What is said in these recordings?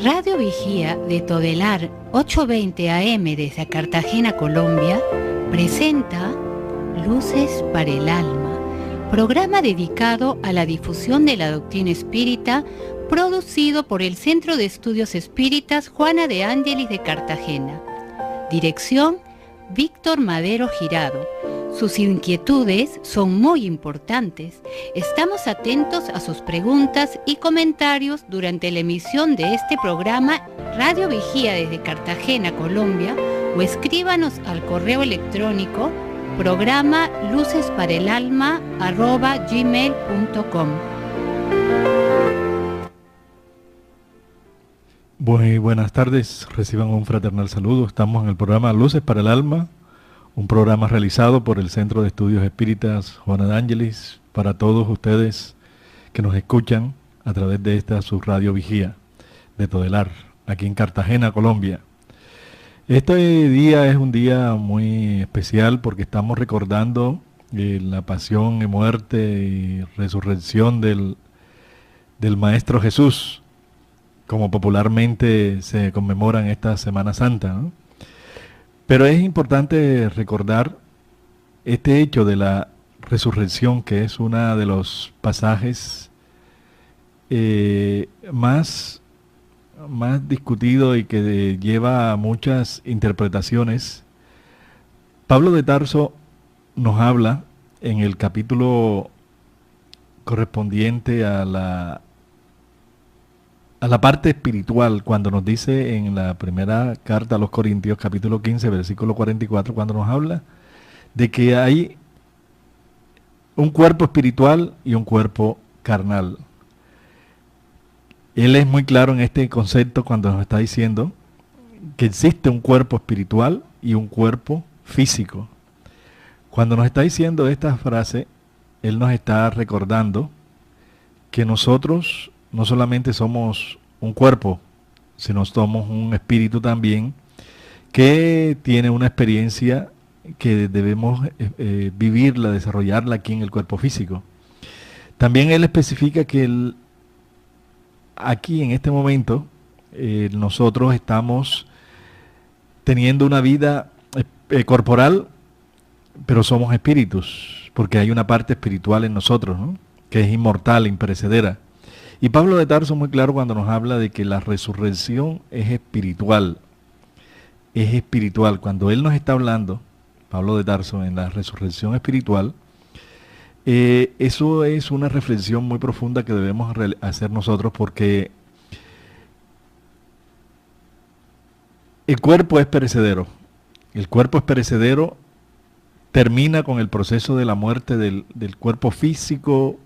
Radio Vigía de Todelar 820 AM desde Cartagena, Colombia, presenta Luces para el Alma, programa dedicado a la difusión de la doctrina espírita, producido por el Centro de Estudios Espíritas Juana de Ángelis de Cartagena. Dirección: Víctor Madero Girado. Sus inquietudes son muy importantes. Estamos atentos a sus preguntas y comentarios durante la emisión de este programa Radio Vigía desde Cartagena, Colombia, o escríbanos al correo electrónico programa lucesparaelalma@gmail.com. Muy buenas tardes, reciban un fraternal saludo. Estamos en el programa Luces para el Alma, un programa realizado por el Centro de Estudios Espíritas Juana de Ángelis, para todos ustedes que nos escuchan a través de esta subradio Vigía de Todelar, aquí en Cartagena, Colombia. Este día es un día muy especial porque estamos recordando la pasión y muerte y resurrección del Maestro Jesús, como popularmente se conmemora en esta Semana Santa, ¿no? Pero es importante recordar este hecho de la resurrección, que es uno de los pasajes más discutido y que lleva a muchas interpretaciones. Pablo de Tarso nos habla en el capítulo correspondiente a la parte espiritual, cuando nos dice en la primera carta a los Corintios, capítulo 15, versículo 44, cuando nos habla de que hay un cuerpo espiritual y un cuerpo carnal. Él es muy claro en este concepto cuando nos está diciendo que existe un cuerpo espiritual y un cuerpo físico. Cuando nos está diciendo esta frase, él nos está recordando que nosotros no solamente somos un cuerpo, sino somos un espíritu también, que tiene una experiencia que debemos vivirla, desarrollarla aquí en el cuerpo físico. También él especifica que aquí en este momento nosotros estamos teniendo una vida corporal, pero somos espíritus, porque hay una parte espiritual en nosotros, ¿no?, que es inmortal, imperecedera. Y Pablo de Tarso muy claro cuando nos habla de que la resurrección es espiritual. Es espiritual. Cuando él nos está hablando, Pablo de Tarso, en la resurrección espiritual, eso es una reflexión muy profunda que debemos hacer nosotros, porque el cuerpo es perecedero. El cuerpo es perecedero, termina con el proceso de la muerte del cuerpo físico,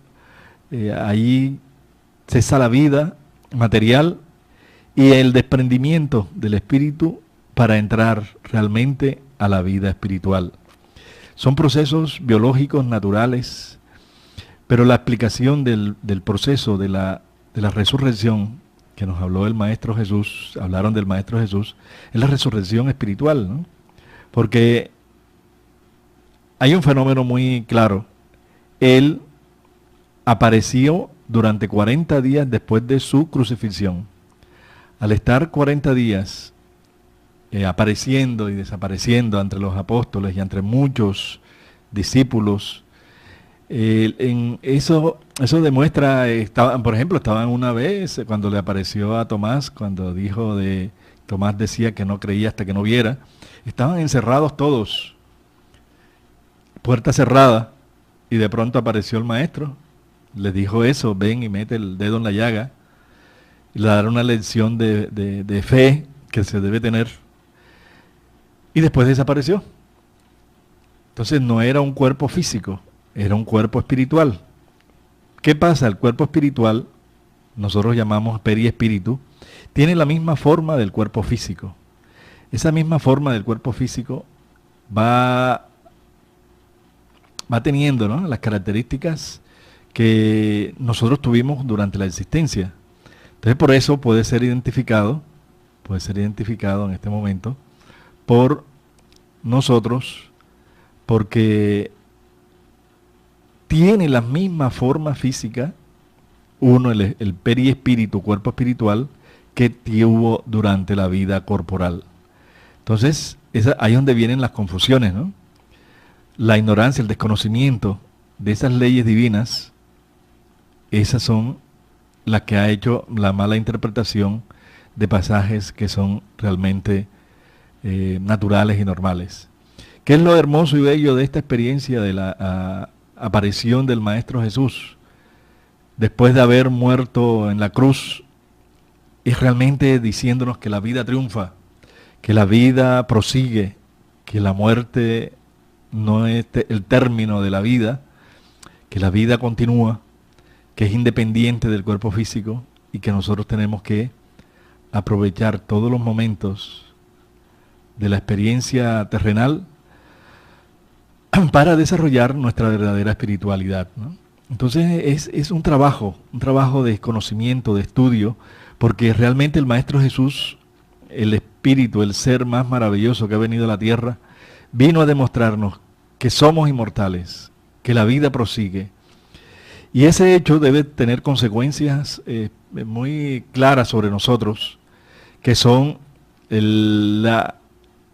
ahí cesa la vida material y el desprendimiento del espíritu para entrar realmente a la vida espiritual. Son procesos biológicos naturales, pero la explicación del proceso de la resurrección que nos habló el Maestro Jesús, hablaron del Maestro Jesús, es la resurrección espiritual, ¿no? Porque hay un fenómeno muy claro. Él apareció durante 40 días después de su crucifixión. Al estar 40 días apareciendo y desapareciendo entre los apóstoles y entre muchos discípulos, eso demuestra, por ejemplo, estaban una vez cuando le apareció a Tomás, cuando Tomás decía que no creía hasta que no viera, estaban encerrados todos, puerta cerrada, y de pronto apareció el Maestro. Les dijo eso: ven y mete el dedo en la llaga, y le dará una lección de fe que se debe tener. Y después desapareció. Entonces no era un cuerpo físico, era un cuerpo espiritual. ¿Qué pasa? El cuerpo espiritual, nosotros llamamos periespíritu, tiene la misma forma del cuerpo físico. Esa misma forma del cuerpo físico va teniendo, ¿no?, las características que nosotros tuvimos durante la existencia. Entonces por eso puede ser identificado en este momento por nosotros, porque tiene la misma forma física, uno, el periespíritu, cuerpo espiritual, que tuvo durante la vida corporal. Entonces, ahí es donde vienen las confusiones, ¿no? La ignorancia, el desconocimiento de esas leyes divinas, esas son las que ha hecho la mala interpretación de pasajes que son realmente naturales y normales. ¿Qué es lo hermoso y bello de esta experiencia de la aparición del Maestro Jesús después de haber muerto en la cruz? Es realmente diciéndonos que la vida triunfa, que la vida prosigue, que la muerte no es el término de la vida, que la vida continúa, que es independiente del cuerpo físico y que nosotros tenemos que aprovechar todos los momentos de la experiencia terrenal para desarrollar nuestra verdadera espiritualidad, ¿no? Entonces es un trabajo de conocimiento, de estudio, porque realmente el Maestro Jesús, el Espíritu, el ser más maravilloso que ha venido a la tierra, vino a demostrarnos que somos inmortales, que la vida prosigue. Y ese hecho debe tener consecuencias muy claras sobre nosotros, que son el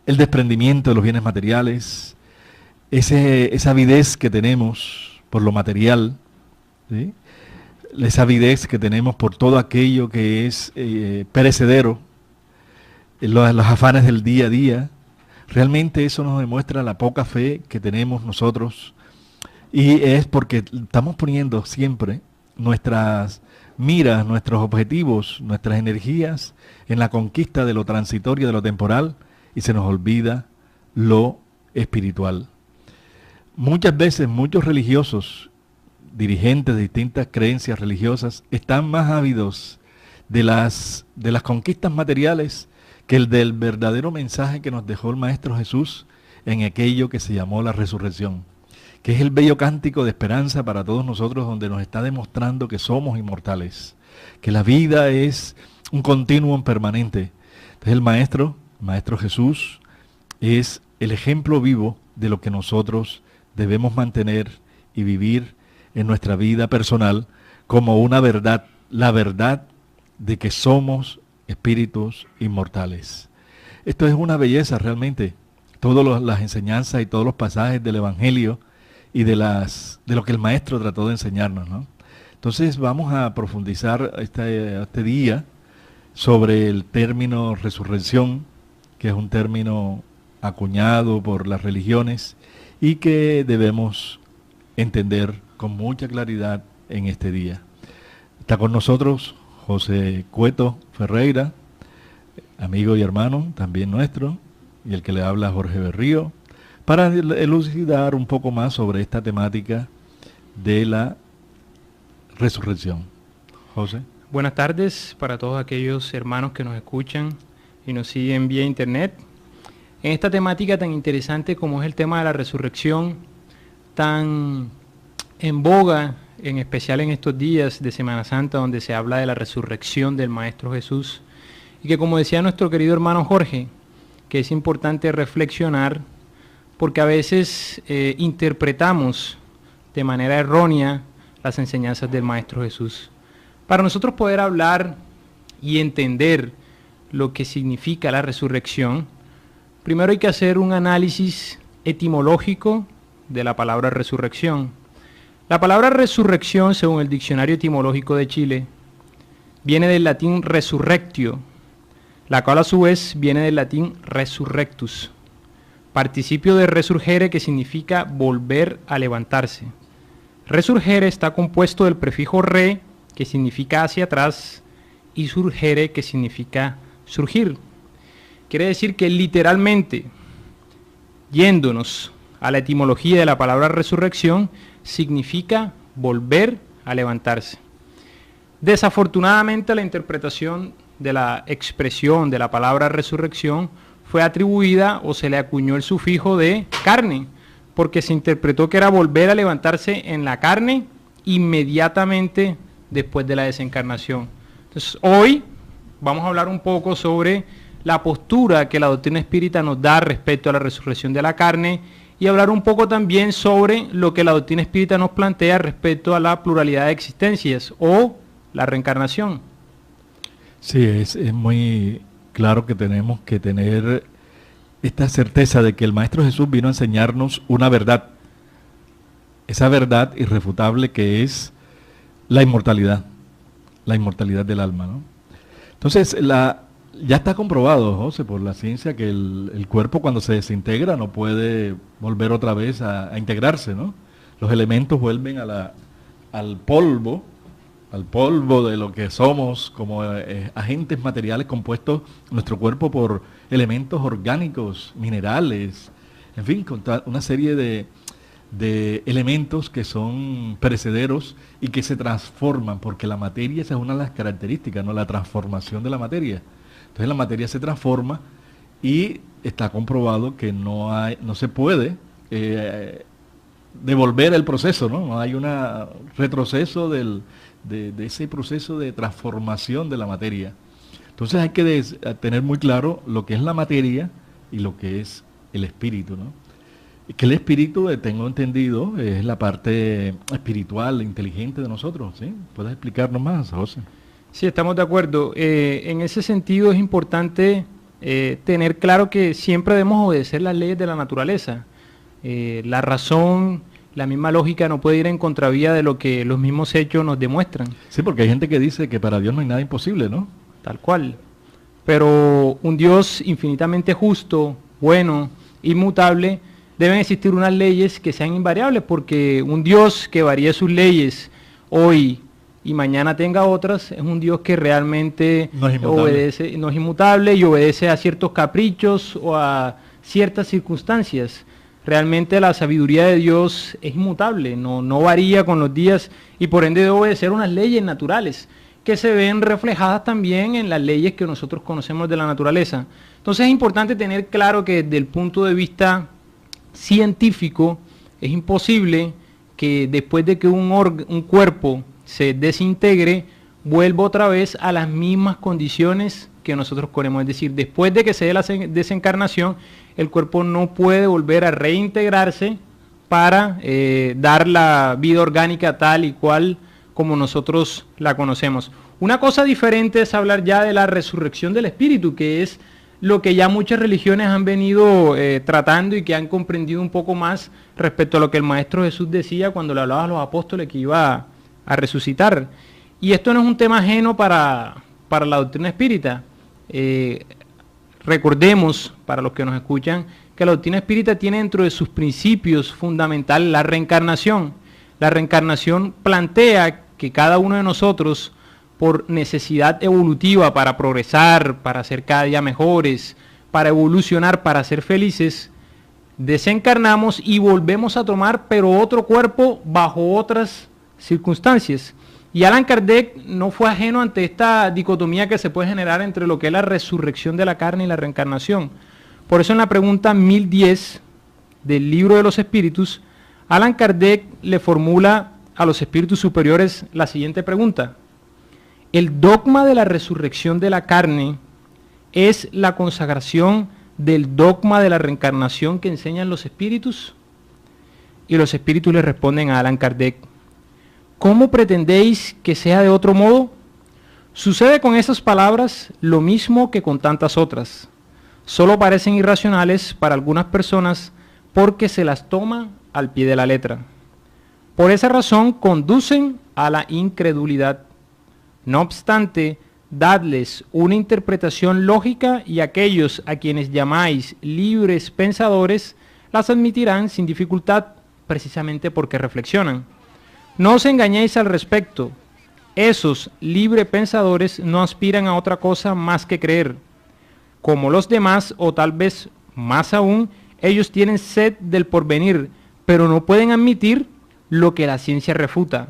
desprendimiento de los bienes materiales, esa avidez que tenemos por lo material, ¿sí? Esa avidez que tenemos por todo aquello que es perecedero, los afanes del día a día. Realmente eso nos demuestra la poca fe que tenemos nosotros, y es porque estamos poniendo siempre nuestras miras, nuestros objetivos, nuestras energías en la conquista de lo transitorio, de lo temporal, y se nos olvida lo espiritual. Muchas veces muchos religiosos, dirigentes de distintas creencias religiosas, están más ávidos de las conquistas materiales que el del verdadero mensaje que nos dejó el Maestro Jesús en aquello que se llamó la resurrección, que es el bello cántico de esperanza para todos nosotros, donde nos está demostrando que somos inmortales, que la vida es un continuum permanente. Entonces el Maestro Jesús es el ejemplo vivo de lo que nosotros debemos mantener y vivir en nuestra vida personal como una verdad, la verdad de que somos espíritus inmortales. Esto es una belleza realmente, todas las enseñanzas y todos los pasajes del Evangelio y de lo que el Maestro trató de enseñarnos, ¿no? Entonces vamos a profundizar este día sobre el término resurrección, que es un término acuñado por las religiones y que debemos entender con mucha claridad en este día. Está con nosotros José Cueto Ferreira, amigo y hermano también nuestro, y el que le habla Jorge Berrío, para elucidar un poco más sobre esta temática de la resurrección. José. Buenas tardes para todos aquellos hermanos que nos escuchan y nos siguen vía internet. En esta temática tan interesante como es el tema de la resurrección, tan en boga, en especial en estos días de Semana Santa, donde se habla de la resurrección del Maestro Jesús, y que, como decía nuestro querido hermano Jorge, que es importante reflexionar, porque a veces interpretamos de manera errónea las enseñanzas del Maestro Jesús. Para nosotros poder hablar y entender lo que significa la resurrección, primero hay que hacer un análisis etimológico de la palabra resurrección. La palabra resurrección, según el Diccionario Etimológico de Chile, viene del latín resurrectio, la cual a su vez viene del latín resurrectus, participio de resurgere, que significa volver a levantarse. Resurgere está compuesto del prefijo re, que significa hacia atrás, y surgere, que significa surgir. Quiere decir que literalmente, yéndonos a la etimología de la palabra resurrección, significa volver a levantarse. Desafortunadamente, la interpretación de la expresión de la palabra resurrección fue atribuida o se le acuñó el sufijo de carne, porque se interpretó que era volver a levantarse en la carne inmediatamente después de la desencarnación. Entonces, hoy vamos a hablar un poco sobre la postura que la doctrina espírita nos da respecto a la resurrección de la carne, y hablar un poco también sobre lo que la doctrina espírita nos plantea respecto a la pluralidad de existencias o la reencarnación. Sí, es muy claro que tenemos que tener esta certeza de que el Maestro Jesús vino a enseñarnos una verdad, esa verdad irrefutable que es la inmortalidad del alma, ¿no? Entonces, ya está comprobado, José, por la ciencia que el cuerpo cuando se desintegra no puede volver otra vez a integrarse, ¿no? Los elementos vuelven al polvo de lo que somos como agentes materiales compuestos nuestro cuerpo por elementos orgánicos, minerales, en fin, con una serie de elementos que son perecederos y que se transforman, porque la materia, esa es una de las características, ¿no? La transformación de la materia. Entonces la materia se transforma y está comprobado que no se puede devolver el proceso, ¿no? No hay un retroceso de ese proceso de transformación de la materia. Entonces hay que tener muy claro lo que es la materia y lo que es el espíritu, ¿no? Que el espíritu, tengo entendido, es la parte espiritual, inteligente de nosotros, ¿sí? ¿Puedes explicarnos más, José? Sí, estamos de acuerdo. En ese sentido es importante tener claro que siempre debemos obedecer las leyes de la naturaleza. La razón, la misma lógica no puede ir en contravía de lo que los mismos hechos nos demuestran. Sí, porque hay gente que dice que para Dios no hay nada imposible, ¿no? Tal cual. Pero un Dios infinitamente justo, bueno, inmutable, deben existir unas leyes que sean invariables, porque un Dios que varíe sus leyes hoy y mañana tenga otras, es un Dios que realmente no es inmutable y obedece a ciertos caprichos o a ciertas circunstancias. Realmente la sabiduría de Dios es inmutable, no varía con los días y por ende debe obedecer unas leyes naturales que se ven reflejadas también en las leyes que nosotros conocemos de la naturaleza. Entonces es importante tener claro que desde el punto de vista científico es imposible que después de que un cuerpo se desintegre vuelva otra vez a las mismas condiciones que nosotros ponemos. Es decir, después de que se dé la desencarnación, el cuerpo no puede volver a reintegrarse para dar la vida orgánica tal y cual como nosotros la conocemos. Una cosa diferente es hablar ya de la resurrección del espíritu, que es lo que ya muchas religiones han venido tratando y que han comprendido un poco más respecto a lo que el Maestro Jesús decía cuando le hablaba a los apóstoles que iba a resucitar. Y esto no es un tema ajeno para la doctrina espírita. Recordemos, para los que nos escuchan, que la doctrina espírita tiene dentro de sus principios fundamentales la reencarnación. La reencarnación plantea que cada uno de nosotros, por necesidad evolutiva para progresar, para ser cada día mejores, para evolucionar, para ser felices, desencarnamos y volvemos a tomar pero otro cuerpo bajo otras circunstancias. Y Allan Kardec no fue ajeno ante esta dicotomía que se puede generar entre lo que es la resurrección de la carne y la reencarnación. Por eso en la pregunta 1010 del Libro de los Espíritus, Allan Kardec le formula a los espíritus superiores la siguiente pregunta: ¿el dogma de la resurrección de la carne es la consagración del dogma de la reencarnación que enseñan los espíritus? Y los espíritus le responden a Allan Kardec: ¿cómo pretendéis que sea de otro modo? Sucede con esas palabras lo mismo que con tantas otras. Solo parecen irracionales para algunas personas porque se las toma al pie de la letra. Por esa razón conducen a la incredulidad. No obstante, dadles una interpretación lógica y aquellos a quienes llamáis libres pensadores las admitirán sin dificultad, precisamente porque reflexionan. No os engañéis al respecto. Esos libres pensadores no aspiran a otra cosa más que creer. Como los demás, o tal vez más aún, ellos tienen sed del porvenir, pero no pueden admitir lo que la ciencia refuta.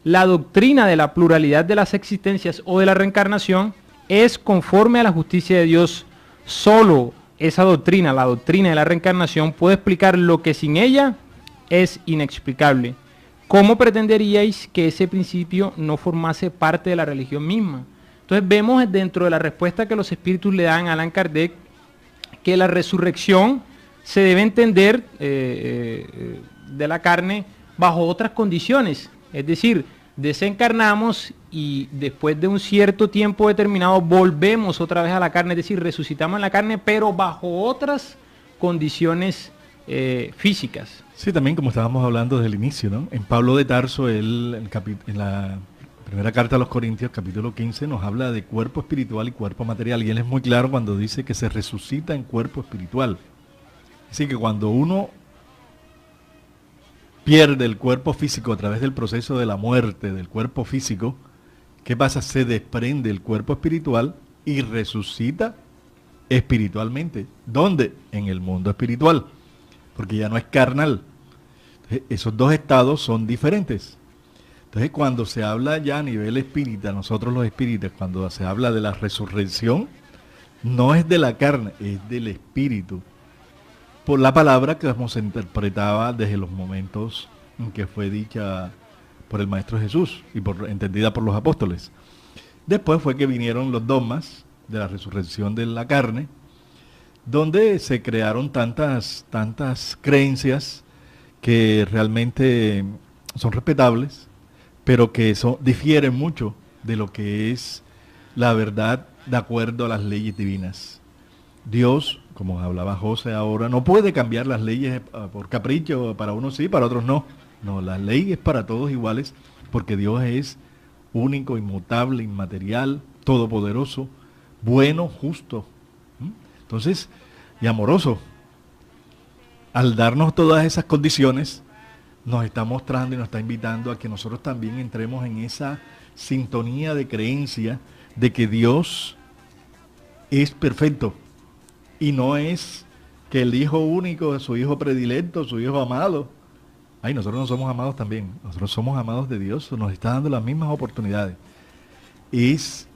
La doctrina de la pluralidad de las existencias o de la reencarnación es conforme a la justicia de Dios. Solo esa doctrina, la doctrina de la reencarnación, puede explicar lo que sin ella es inexplicable. ¿Cómo pretenderíais que ese principio no formase parte de la religión misma? Entonces vemos dentro de la respuesta que los espíritus le dan a Allan Kardec que la resurrección se debe entender de la carne bajo otras condiciones. Es decir, desencarnamos y después de un cierto tiempo determinado volvemos otra vez a la carne, es decir, resucitamos en la carne, pero bajo otras condiciones físicas. Sí, también como estábamos hablando desde el inicio, ¿no? En Pablo de Tarso, en la primera carta a los Corintios, capítulo 15, nos habla de cuerpo espiritual y cuerpo material, y él es muy claro cuando dice que se resucita en cuerpo espiritual. Así que cuando uno pierde el cuerpo físico a través del proceso de la muerte del cuerpo físico, ¿qué pasa? Se desprende el cuerpo espiritual y resucita espiritualmente. ¿Dónde? En el mundo espiritual, porque ya no es carnal. Entonces, esos dos estados son diferentes. Entonces, cuando se habla ya a nivel espírita, nosotros los espíritas, cuando se habla de la resurrección, no es de la carne, es del espíritu. Por la palabra que se interpretaba desde los momentos en que fue dicha por el Maestro Jesús y entendida por los apóstoles. Después fue que vinieron los dogmas de la resurrección de la carne, donde se crearon tantas creencias que realmente son respetables, pero que difieren mucho de lo que es la verdad de acuerdo a las leyes divinas. Dios, como hablaba José ahora, no puede cambiar las leyes por capricho, para unos sí, para otros no. No, la ley es para todos iguales, porque Dios es único, inmutable, inmaterial, todopoderoso, bueno, justo. Entonces, y amoroso. Al darnos todas esas condiciones, nos está mostrando y nos está invitando a que nosotros también entremos en esa sintonía de creencia de que Dios es perfecto. Y no es que el hijo único, su hijo predilecto, su hijo amado. Ay, nosotros no somos amados también. Nosotros somos amados de Dios. Nos está dando las mismas oportunidades. Es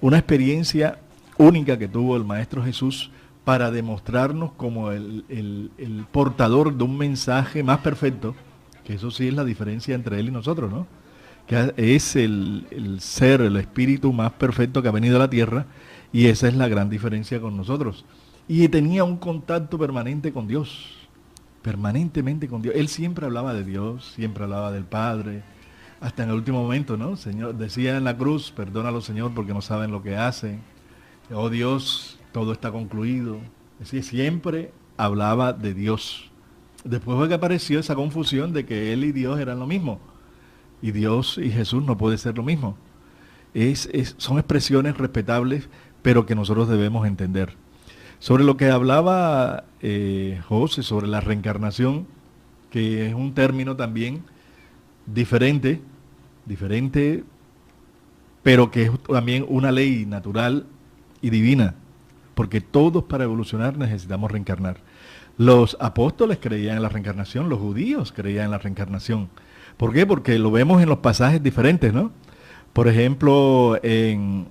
una experiencia única que tuvo el Maestro Jesús para demostrarnos como el portador de un mensaje más perfecto, que eso sí es la diferencia entre Él y nosotros, ¿no? Que es el ser, el espíritu más perfecto que ha venido a la tierra, y esa es la gran diferencia con nosotros. Y tenía un contacto permanente con Dios, permanentemente con Dios. Él siempre hablaba de Dios, siempre hablaba del Padre, hasta en el último momento, ¿no? Señor, decía en la cruz, perdónalo, Señor, porque no saben lo que hacen. Oh Dios, todo está concluido. Es decir, siempre hablaba de Dios. Después fue que apareció esa confusión de que Él y Dios eran lo mismo. Y Dios y Jesús no puede ser lo mismo. Son expresiones respetables, pero que nosotros debemos entender. Sobre lo que hablaba José, sobre la reencarnación, que es un término también diferente, pero que es también una ley natural y divina, porque todos para evolucionar necesitamos reencarnar. Los apóstoles creían en la reencarnación, los judíos creían en la reencarnación. ¿Por qué? Porque lo vemos en los pasajes diferentes, ¿no? Por ejemplo, en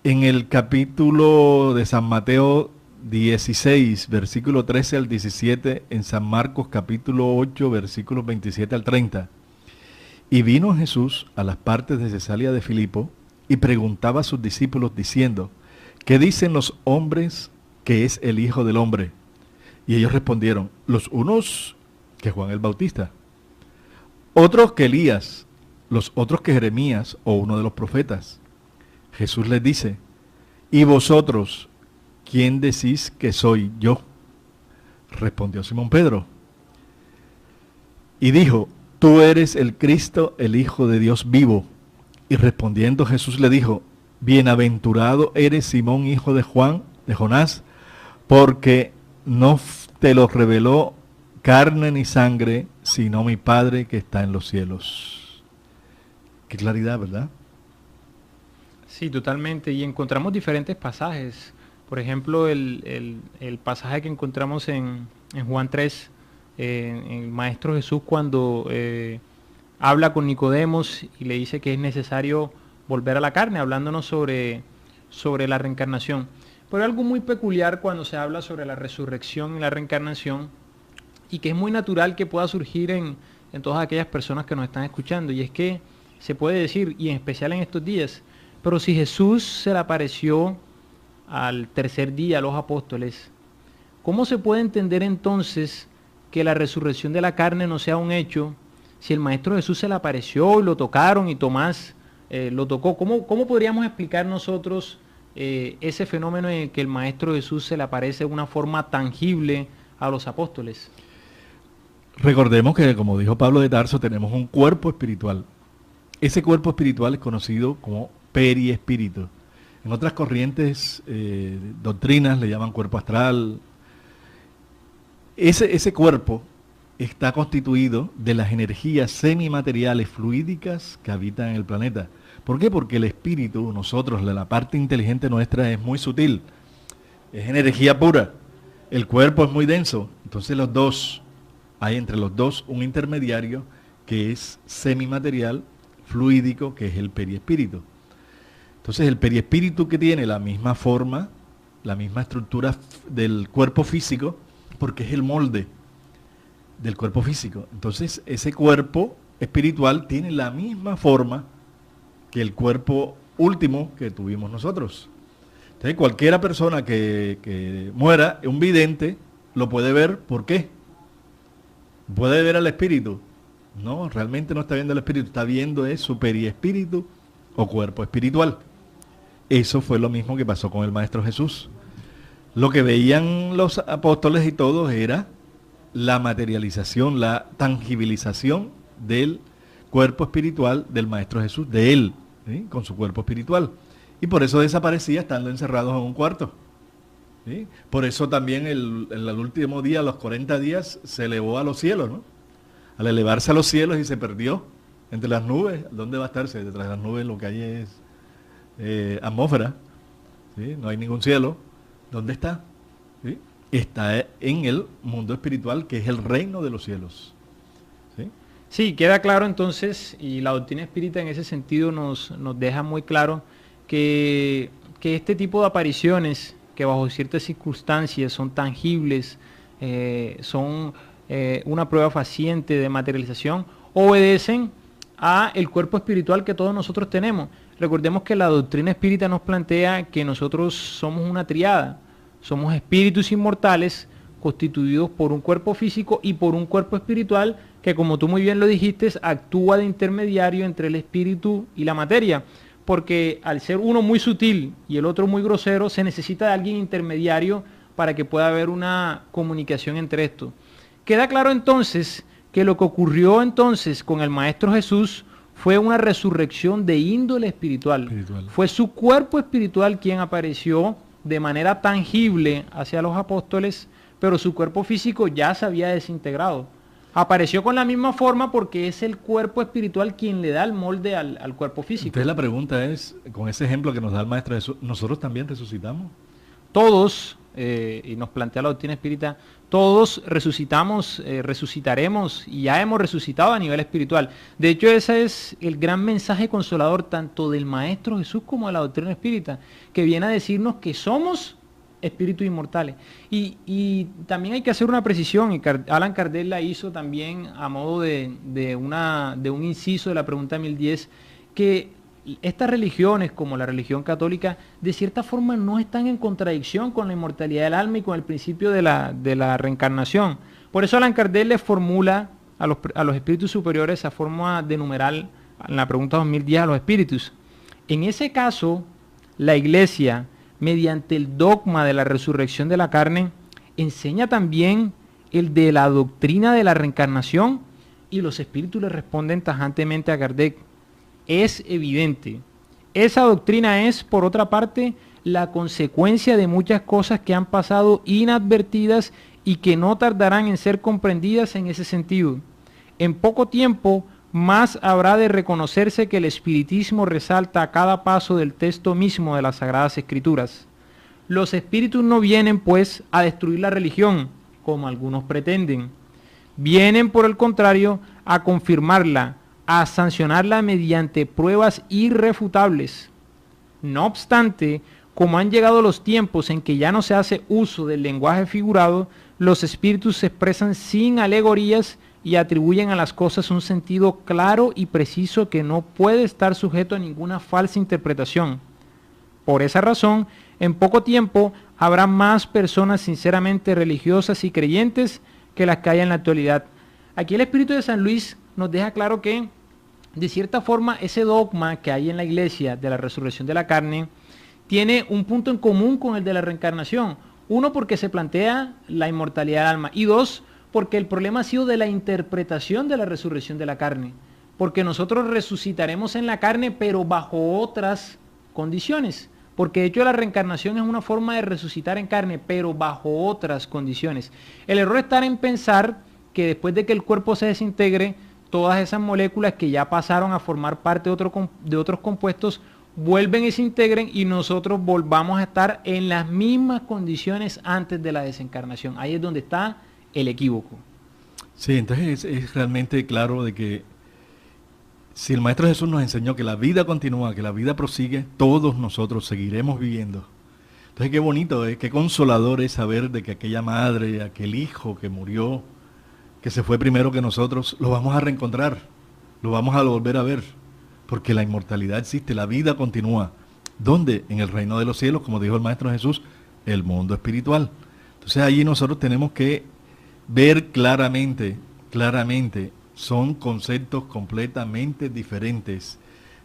el capítulo de San Mateo 16, versículo 13 al 17, en San Marcos capítulo 8, versículos 27 al 30. Y vino Jesús a las partes de Cesarea de Filipo y preguntaba a sus discípulos diciendo, ¿qué dicen los hombres que es el Hijo del Hombre? Y ellos respondieron, los unos que Juan el Bautista, otros que Elías, los otros que Jeremías o uno de los profetas. Jesús les dice, ¿y vosotros quién decís que soy yo? Respondió Simón Pedro y dijo, tú eres el Cristo, el Hijo de Dios vivo. Y respondiendo Jesús le dijo, bienaventurado eres Simón, hijo de Juan, de Jonás, porque no te lo reveló carne ni sangre, sino mi Padre que está en los cielos. Qué claridad, ¿verdad? Sí, totalmente. Y encontramos diferentes pasajes. Por ejemplo, el pasaje que encontramos en Juan 3, en el Maestro Jesús cuando habla con Nicodemos y le dice que es necesario volver a la carne, hablándonos sobre la reencarnación. Pero hay algo muy peculiar cuando se habla sobre la resurrección y la reencarnación, y que es muy natural que pueda surgir en todas aquellas personas que nos están escuchando, y es que se puede decir, y en especial en estos días, pero si Jesús se le apareció al tercer día a los apóstoles, ¿cómo se puede entender entonces que la resurrección de la carne no sea un hecho, si el Maestro Jesús se le apareció y lo tocaron y Tomás lo tocó, ¿cómo podríamos explicar nosotros ese fenómeno en que el Maestro Jesús se le aparece de una forma tangible a los apóstoles? Recordemos que, como dijo Pablo de Tarso, tenemos un cuerpo espiritual. Ese cuerpo espiritual es conocido como periespíritu. En otras corrientes, doctrinas le llaman cuerpo astral. Ese cuerpo está constituido de las energías semimateriales fluídicas que habitan en el planeta. ¿Por qué? Porque el espíritu, nosotros, la parte inteligente nuestra es muy sutil, es energía pura. El cuerpo es muy denso. Entonces hay entre los dos un intermediario que es semimaterial, fluídico, que es el periespíritu. Entonces el periespíritu, que tiene la misma forma, la misma estructura del cuerpo físico, porque es el molde del cuerpo físico. Entonces ese cuerpo espiritual tiene la misma forma que el cuerpo último que tuvimos nosotros. Entonces cualquiera persona que muera, un vidente, lo puede ver. ¿Por qué? ¿Puede ver al espíritu? No, realmente no está viendo el espíritu, está viendo su periespíritu o cuerpo espiritual. Eso fue lo mismo que pasó con el Maestro Jesús. Lo que veían los apóstoles y todos era la materialización, la tangibilización del cuerpo espiritual del Maestro Jesús, de él, ¿sí? Con su cuerpo espiritual. Y por eso desaparecía estando encerrados en un cuarto. ¿Sí? Por eso también en el último día, los 40 días, se elevó a los cielos, ¿no? Al elevarse a los cielos y se perdió entre las nubes. ¿Dónde va a estarse? Detrás de las nubes lo que hay es atmósfera, ¿sí? No hay ningún cielo. ¿Dónde está? ¿Sí? Está en el mundo espiritual, que es el reino de los cielos. ¿Sí? Sí, queda claro entonces, y la doctrina espírita en ese sentido nos deja muy claro que este tipo de apariciones, que bajo ciertas circunstancias son tangibles, son una prueba fehaciente de materialización, obedecen a el cuerpo espiritual que todos nosotros tenemos. Recordemos que la doctrina espírita nos plantea que nosotros somos una triada, somos espíritus inmortales constituidos por un cuerpo físico y por un cuerpo espiritual que, como tú muy bien lo dijiste, actúa de intermediario entre el espíritu y la materia, porque al ser uno muy sutil y el otro muy grosero, se necesita de alguien intermediario para que pueda haber una comunicación entre estos. Queda claro entonces que lo que ocurrió entonces con el Maestro Jesús fue una resurrección de índole espiritual. Fue su cuerpo espiritual quien apareció de manera tangible hacia los apóstoles, pero su cuerpo físico ya se había desintegrado. Apareció con la misma forma porque es el cuerpo espiritual quien le da el molde al cuerpo físico. Entonces la pregunta es, con ese ejemplo que nos da el Maestro Jesús, ¿nosotros también resucitamos? Todos, y nos plantea la doctrina espírita, todos resucitamos, resucitaremos y ya hemos resucitado a nivel espiritual. De hecho, ese es el gran mensaje consolador tanto del Maestro Jesús como de la doctrina espírita, que viene a decirnos que somos espíritus inmortales. Y también hay que hacer una precisión, y Allan Kardec la hizo también a modo de un inciso de la pregunta 1010, que estas religiones, como la religión católica, de cierta forma no están en contradicción con la inmortalidad del alma y con el principio de la reencarnación. Por eso Allan Kardec le formula a los espíritus superiores esa forma de numeral en la pregunta 2010 a los espíritus. En ese caso, la Iglesia, mediante el dogma de la resurrección de la carne, enseña también el de la doctrina de la reencarnación, y los espíritus le responden tajantemente a Kardec: es evidente. Esa doctrina es, por otra parte, la consecuencia de muchas cosas que han pasado inadvertidas y que no tardarán en ser comprendidas en ese sentido. En poco tiempo más habrá de reconocerse que el espiritismo resalta a cada paso del texto mismo de las Sagradas Escrituras. Los espíritus no vienen, pues, a destruir la religión, como algunos pretenden. Vienen, por el contrario, a confirmarla, a sancionarla mediante pruebas irrefutables. No obstante, como han llegado los tiempos en que ya no se hace uso del lenguaje figurado, los espíritus se expresan sin alegorías y atribuyen a las cosas un sentido claro y preciso que no puede estar sujeto a ninguna falsa interpretación. Por esa razón, en poco tiempo habrá más personas sinceramente religiosas y creyentes que las que hay en la actualidad. Aquí el Espíritu de San Luis nos deja claro que, de cierta forma, ese dogma que hay en la iglesia de la resurrección de la carne tiene un punto en común con el de la reencarnación. Uno, porque se plantea la inmortalidad del alma, y dos, porque el problema ha sido de la interpretación de la resurrección de la carne, porque nosotros resucitaremos en la carne, pero bajo otras condiciones, porque de hecho la reencarnación es una forma de resucitar en carne, pero bajo otras condiciones. El error está en pensar que después de que el cuerpo se desintegre, todas esas moléculas que ya pasaron a formar parte de otros compuestos vuelven y se integren y nosotros volvamos a estar en las mismas condiciones antes de la desencarnación. Ahí es donde está el equívoco. Sí, entonces es realmente claro de que si el Maestro Jesús nos enseñó que la vida continúa, que la vida prosigue, todos nosotros seguiremos viviendo. Entonces qué bonito, qué consolador es saber de que aquella madre, aquel hijo que murió, que se fue primero que nosotros, lo vamos a reencontrar, lo vamos a volver a ver, porque la inmortalidad existe, la vida continúa. ¿Dónde? En el reino de los cielos, como dijo el Maestro Jesús, el mundo espiritual. Entonces allí nosotros tenemos que ver claramente, son conceptos completamente diferentes.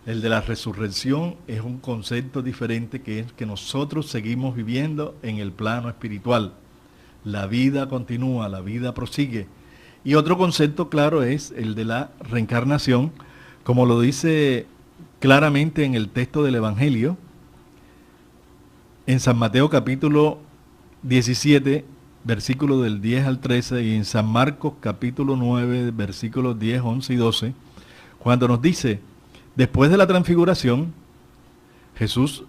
El de la resurrección es un concepto diferente, que es que nosotros seguimos viviendo en el plano espiritual. La vida continúa, la vida prosigue. Y otro concepto claro es el de la reencarnación, como lo dice claramente en el texto del Evangelio, en San Mateo capítulo 17, versículo del 10 al 13, y en San Marcos capítulo 9, versículos 10, 11 y 12, cuando nos dice, después de la transfiguración, Jesús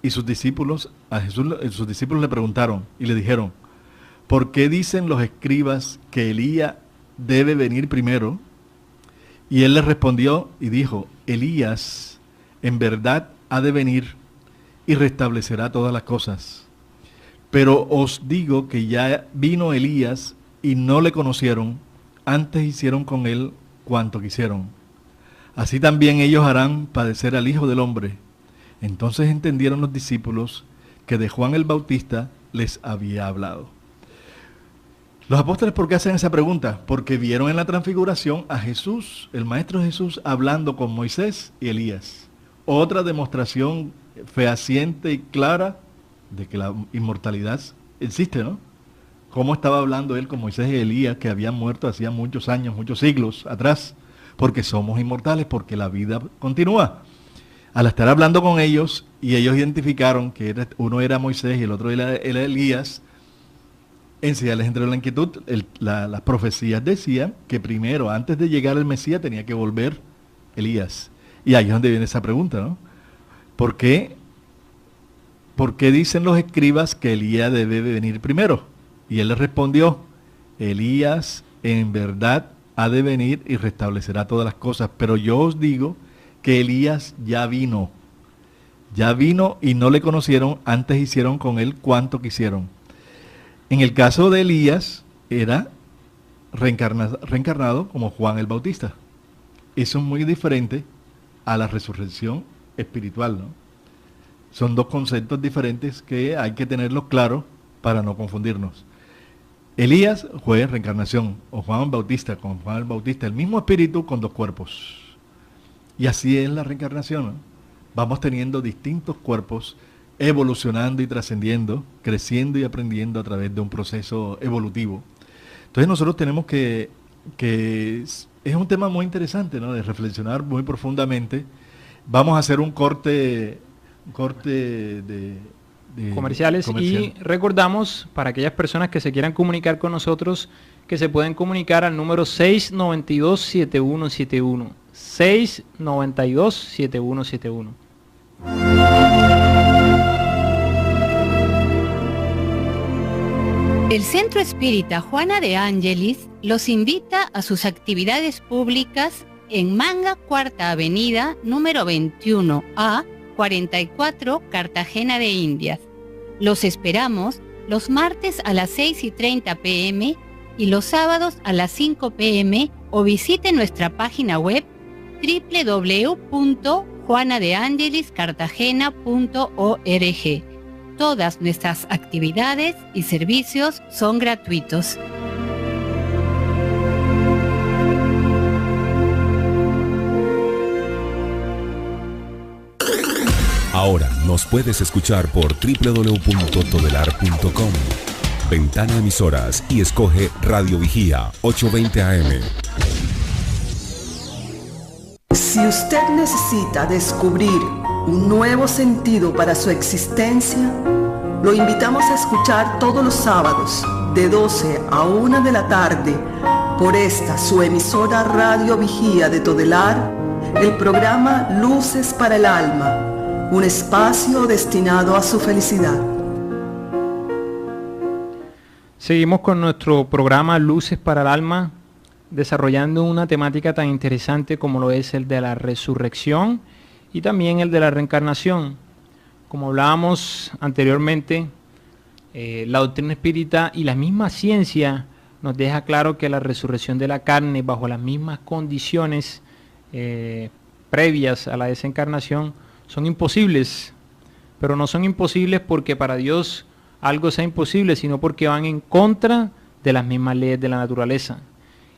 y sus discípulos le preguntaron y le dijeron, ¿por qué dicen los escribas que Elías debe venir primero? Y él les respondió y dijo, Elías en verdad ha de venir y restablecerá todas las cosas. Pero os digo que ya vino Elías y no le conocieron, antes hicieron con él cuanto quisieron. Así también ellos harán padecer al Hijo del Hombre. Entonces entendieron los discípulos que de Juan el Bautista les había hablado. Los apóstoles, ¿por qué hacen esa pregunta? Porque vieron en la transfiguración a Jesús, el Maestro Jesús, hablando con Moisés y Elías. Otra demostración fehaciente y clara de que la inmortalidad existe, ¿no? ¿Cómo estaba hablando él con Moisés y Elías, que habían muerto hacía muchos años, muchos siglos atrás? Porque somos inmortales, porque la vida continúa. Al estar hablando con ellos, y ellos identificaron que uno era Moisés y el otro era Elías, enseguida les entró la inquietud. Las profecías decían que primero, antes de llegar el Mesías, tenía que volver Elías. Y ahí es donde viene esa pregunta, ¿no? ¿Por qué dicen los escribas que Elías debe venir primero? Y él les respondió, Elías en verdad ha de venir y restablecerá todas las cosas, pero yo os digo que Elías ya vino y no le conocieron, antes hicieron con él cuanto quisieron. En el caso de Elías, era reencarnado como Juan el Bautista. Eso es muy diferente a la resurrección espiritual, ¿no? Son dos conceptos diferentes que hay que tenerlos claros para no confundirnos. Elías fue reencarnación, o Juan el Bautista, con Juan el Bautista, el mismo espíritu con dos cuerpos. Y así es la reencarnación, ¿no? Vamos teniendo distintos cuerpos, evolucionando y trascendiendo, creciendo y aprendiendo a través de un proceso evolutivo. Entonces nosotros tenemos que es un tema muy interesante, ¿no? De reflexionar muy profundamente. Vamos a hacer un corte de comerciales y recordamos para aquellas personas que se quieran comunicar con nosotros que se pueden comunicar al número 692-7171. 692-7171. El Centro Espírita Juana de Ángelis los invita a sus actividades públicas en Manga, Cuarta Avenida, número 21A, 44, Cartagena de Indias. Los esperamos los martes a las 6:30 p.m. y los sábados a las 5 p.m. o visite nuestra página web www.juanadeangeliscartagena.org. Todas nuestras actividades y servicios son gratuitos. Ahora nos puedes escuchar por www.todelar.com. Ventana Emisoras y escoge Radio Vigía 820 AM. Si usted necesita descubrir un nuevo sentido para su existencia, lo invitamos a escuchar todos los sábados de 12 a 1 de la tarde por esta su emisora Radio Vigía de Todelar, el programa Luces para el Alma, un espacio destinado a su felicidad. Seguimos con nuestro programa Luces para el Alma, desarrollando una temática tan interesante como lo es el de la resurrección y también el de la reencarnación. Como hablábamos anteriormente, la doctrina espírita y la misma ciencia nos deja claro que la resurrección de la carne bajo las mismas condiciones previas a la desencarnación son imposibles, pero no son imposibles porque para Dios algo sea imposible, sino porque van en contra de las mismas leyes de la naturaleza.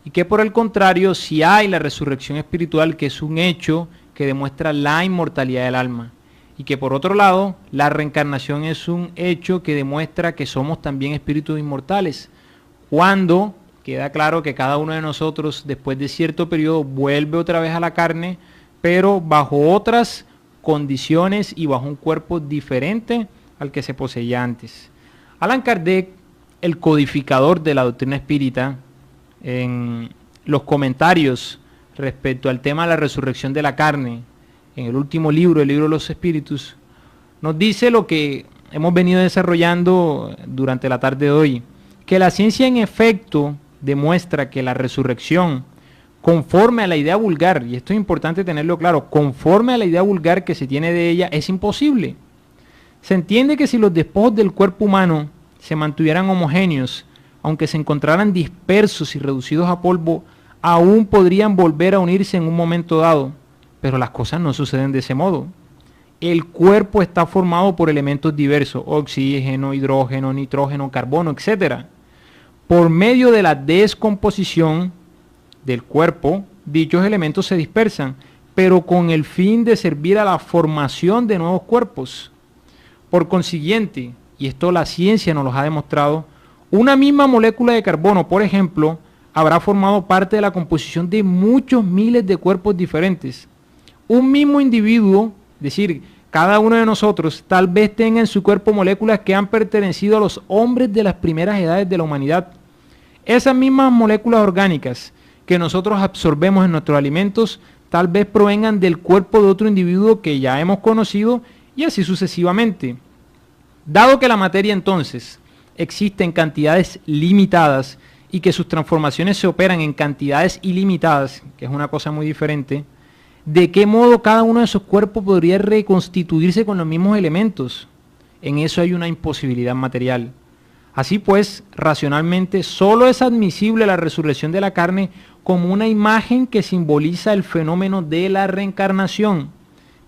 Y que por el contrario, si hay la resurrección espiritual, que es un hecho que demuestra la inmortalidad del alma, y que por otro lado, la reencarnación es un hecho que demuestra que somos también espíritus inmortales, cuando queda claro que cada uno de nosotros, después de cierto periodo, vuelve otra vez a la carne, pero bajo otras condiciones y bajo un cuerpo diferente al que se poseía antes. Allan Kardec, el codificador de la doctrina espírita, en los comentarios respecto al tema de la resurrección de la carne, en el último libro, el libro de los espíritus, nos dice lo que hemos venido desarrollando durante la tarde de hoy, que la ciencia en efecto demuestra que la resurrección, conforme a la idea vulgar, y esto es importante tenerlo claro, conforme a la idea vulgar que se tiene de ella, es imposible. Se entiende que si los despojos del cuerpo humano se mantuvieran homogéneos, aunque se encontraran dispersos y reducidos a polvo, aún podrían volver a unirse en un momento dado, pero las cosas no suceden de ese modo. El cuerpo está formado por elementos diversos, oxígeno, hidrógeno, nitrógeno, carbono, etc. Por medio de la descomposición del cuerpo, dichos elementos se dispersan, pero con el fin de servir a la formación de nuevos cuerpos. Por consiguiente, y esto la ciencia nos lo ha demostrado, una misma molécula de carbono, por ejemplo, habrá formado parte de la composición de muchos miles de cuerpos diferentes. Un mismo individuo, es decir, cada uno de nosotros, tal vez tenga en su cuerpo moléculas que han pertenecido a los hombres de las primeras edades de la humanidad. Esas mismas moléculas orgánicas que nosotros absorbemos en nuestros alimentos, tal vez provengan del cuerpo de otro individuo que ya hemos conocido y así sucesivamente. Dado que la materia entonces existe en cantidades limitadas y que sus transformaciones se operan en cantidades ilimitadas, que es una cosa muy diferente, ¿de qué modo cada uno de esos cuerpos podría reconstituirse con los mismos elementos? En eso hay una imposibilidad material. Así pues, racionalmente, solo es admisible la resurrección de la carne como una imagen que simboliza el fenómeno de la reencarnación.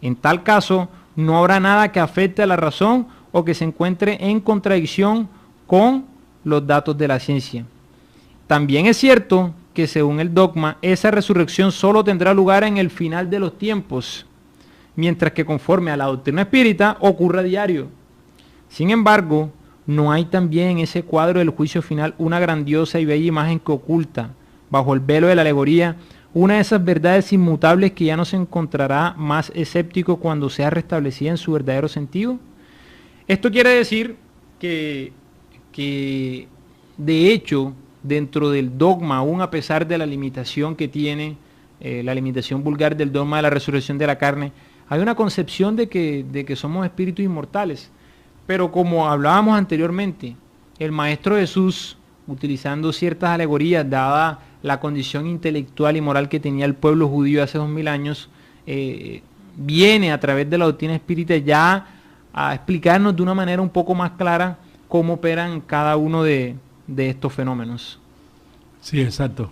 En tal caso, no habrá nada que afecte a la razón o que se encuentre en contradicción con los datos de la ciencia. También es cierto que según el dogma, esa resurrección solo tendrá lugar en el final de los tiempos, mientras que conforme a la doctrina espírita ocurre a diario. Sin embargo, no hay también en ese cuadro del juicio final una grandiosa y bella imagen que oculta, bajo el velo de la alegoría, una de esas verdades inmutables que ya no se encontrará más escéptico cuando sea restablecida en su verdadero sentido. Esto quiere decir que de hecho, dentro del dogma, aún a pesar de la limitación que tiene, la limitación vulgar del dogma de la resurrección de la carne, hay una concepción de que somos espíritus inmortales. Pero como hablábamos anteriormente, el Maestro Jesús, utilizando ciertas alegorías, dada la condición intelectual y moral que tenía el pueblo judío hace 2000 años, viene a través de la doctrina espírita ya a explicarnos de una manera un poco más clara cómo operan cada uno de estos fenómenos. Sí, exacto.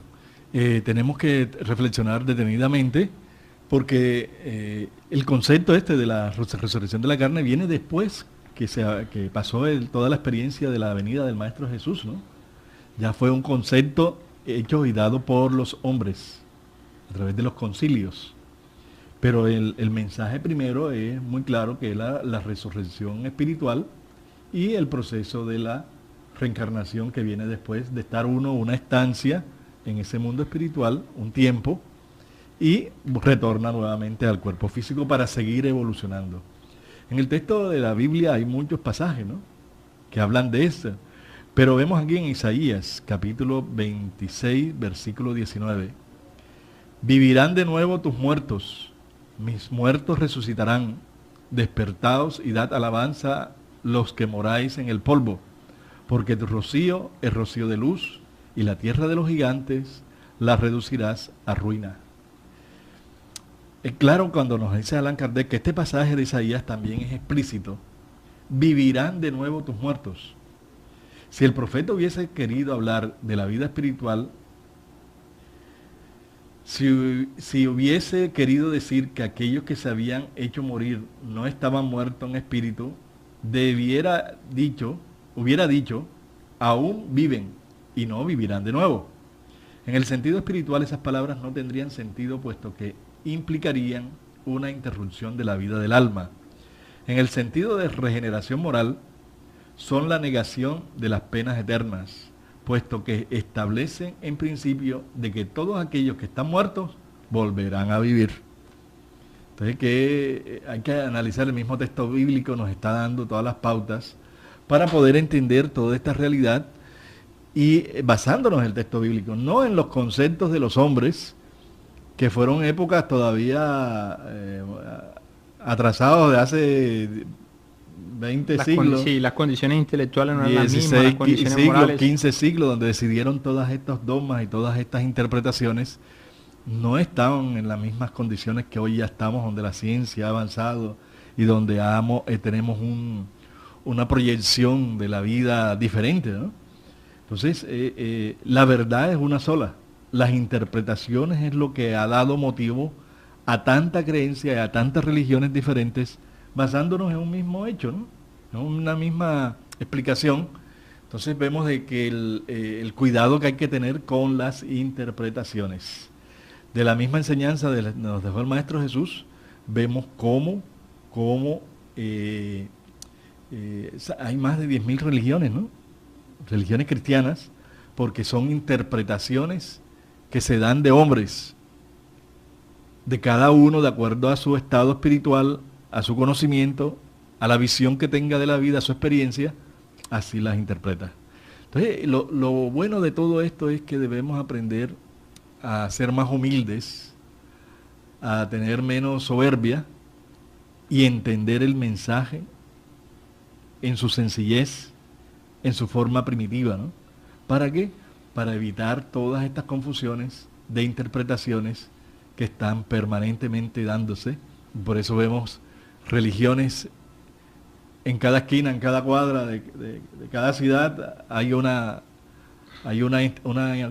Tenemos que reflexionar detenidamente porque el concepto de la resurrección de la carne viene después que pasó toda la experiencia de la venida del Maestro Jesús, ¿no? Ya fue un concepto hecho y dado por los hombres a través de los concilios. Pero el mensaje primero es muy claro, que es la resurrección espiritual y el proceso de la reencarnación que viene después de estar uno una estancia en ese mundo espiritual, un tiempo, y retorna nuevamente al cuerpo físico para seguir evolucionando. En el texto de la Biblia hay muchos pasajes, ¿no?, que hablan de eso, pero vemos aquí en Isaías, capítulo 26, versículo 19, vivirán de nuevo tus muertos, mis muertos resucitarán, despertaos y dad alabanza los que moráis en el polvo, porque tu rocío es rocío de luz, y la tierra de los gigantes la reducirás a ruina. Es claro cuando nos dice Allan Kardec que este pasaje de Isaías también es explícito. Vivirán de nuevo tus muertos. Si el profeta hubiese querido hablar de la vida espiritual, si hubiese querido decir que aquellos que se habían hecho morir no estaban muertos en espíritu, hubiera dicho, aún viven y no vivirán de nuevo. En el sentido espiritual esas palabras no tendrían sentido, puesto que implicarían una interrupción de la vida del alma. En el sentido de regeneración moral, son la negación de las penas eternas, puesto que establecen en principio de que todos aquellos que están muertos volverán a vivir. Entonces hay que analizar, el mismo texto bíblico nos está dando todas las pautas para poder entender toda esta realidad, y basándonos en el texto bíblico, no en los conceptos de los hombres, que fueron épocas todavía atrasados de hace 20 siglos. Sí, las condiciones intelectuales no eran las 16 mismas, las condiciones siglos, morales. 15 siglos, donde decidieron todos estos dogmas y todas estas interpretaciones, no estaban en las mismas condiciones que hoy ya estamos, donde la ciencia ha avanzado y donde tenemos una proyección de la vida diferente, ¿no? Entonces, la verdad es una sola. Las interpretaciones es lo que ha dado motivo a tanta creencia y a tantas religiones diferentes, basándonos en un mismo hecho, ¿no?, en una misma explicación. Entonces vemos de que el cuidado que hay que tener con las interpretaciones. De la misma enseñanza nos dejó el Maestro Jesús, vemos cómo hay más de 10.000 religiones, ¿no?, religiones cristianas, porque son interpretaciones que se dan de hombres, de cada uno de acuerdo a su estado espiritual, a su conocimiento, a la visión que tenga de la vida, a su experiencia, así las interpreta. Entonces, lo bueno de todo esto es que debemos aprender a ser más humildes, a tener menos soberbia y entender el mensaje en su sencillez, en su forma primitiva, ¿no? ¿Para qué? Para evitar todas estas confusiones de interpretaciones que están permanentemente dándose. Por eso vemos religiones en cada esquina, en cada cuadra de cada ciudad, hay una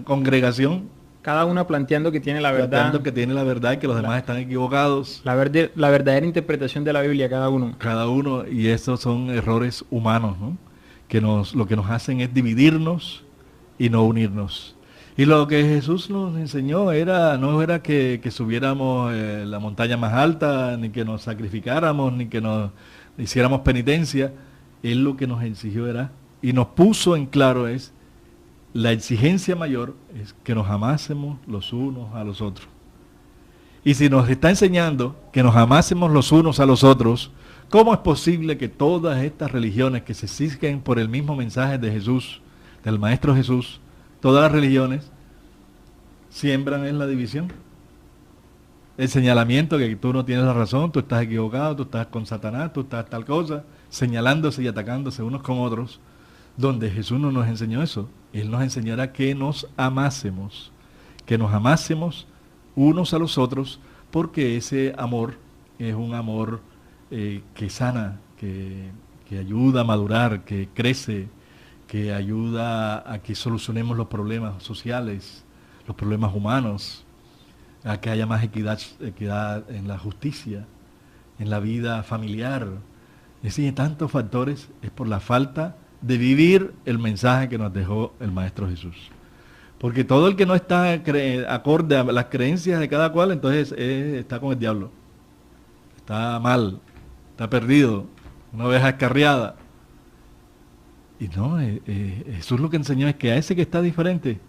congregación. Cada una planteando que tiene la verdad. Planteando que tiene la verdad y que los demás están equivocados. La verdadera interpretación de la Biblia, cada uno. Cada uno, y esos son errores humanos, ¿no?, que lo que nos hacen es dividirnos y no unirnos. Y lo que Jesús nos enseñó no era que subiéramos la montaña más alta, ni que nos sacrificáramos, ni que nos hiciéramos penitencia. Él lo que nos exigió y nos puso en claro la exigencia mayor es que nos amásemos los unos a los otros. Y si nos está enseñando que nos amásemos los unos a los otros, ¿cómo es posible que todas estas religiones que se siguen por el mismo mensaje de Jesús, del Maestro Jesús, todas las religiones siembran en la división? El señalamiento, que tú no tienes la razón, tú estás equivocado, tú estás con Satanás, tú estás tal cosa, señalándose y atacándose unos con otros, donde Jesús no nos enseñó eso. Él nos enseñará que nos amásemos unos a los otros, porque ese amor es un amor que sana, que ayuda a madurar, que crece, que ayuda a que solucionemos los problemas sociales, los problemas humanos, a que haya más equidad en la justicia, en la vida familiar. Es decir, tantos factores, es por la falta de vivir el mensaje que nos dejó el Maestro Jesús. Porque todo el que no está acorde a las creencias de cada cual, entonces está con el diablo. está mal, está perdido, una oveja escarriada. Y no, Jesús lo que enseñó es que a ese que está diferente,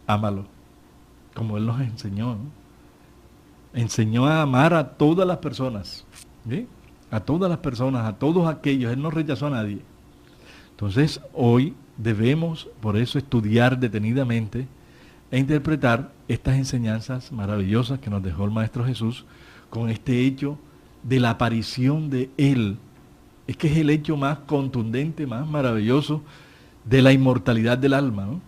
ámalo, como Él nos enseñó, ¿no? Enseñó a amar a todas las personas, ¿sí? A todas las personas, a todos aquellos. Él no rechazó a nadie. Entonces, hoy debemos, por eso, estudiar detenidamente e interpretar estas enseñanzas maravillosas que nos dejó el Maestro Jesús con este hecho de la aparición de Él. Es que es el hecho más contundente, más maravilloso de la inmortalidad del alma, ¿no?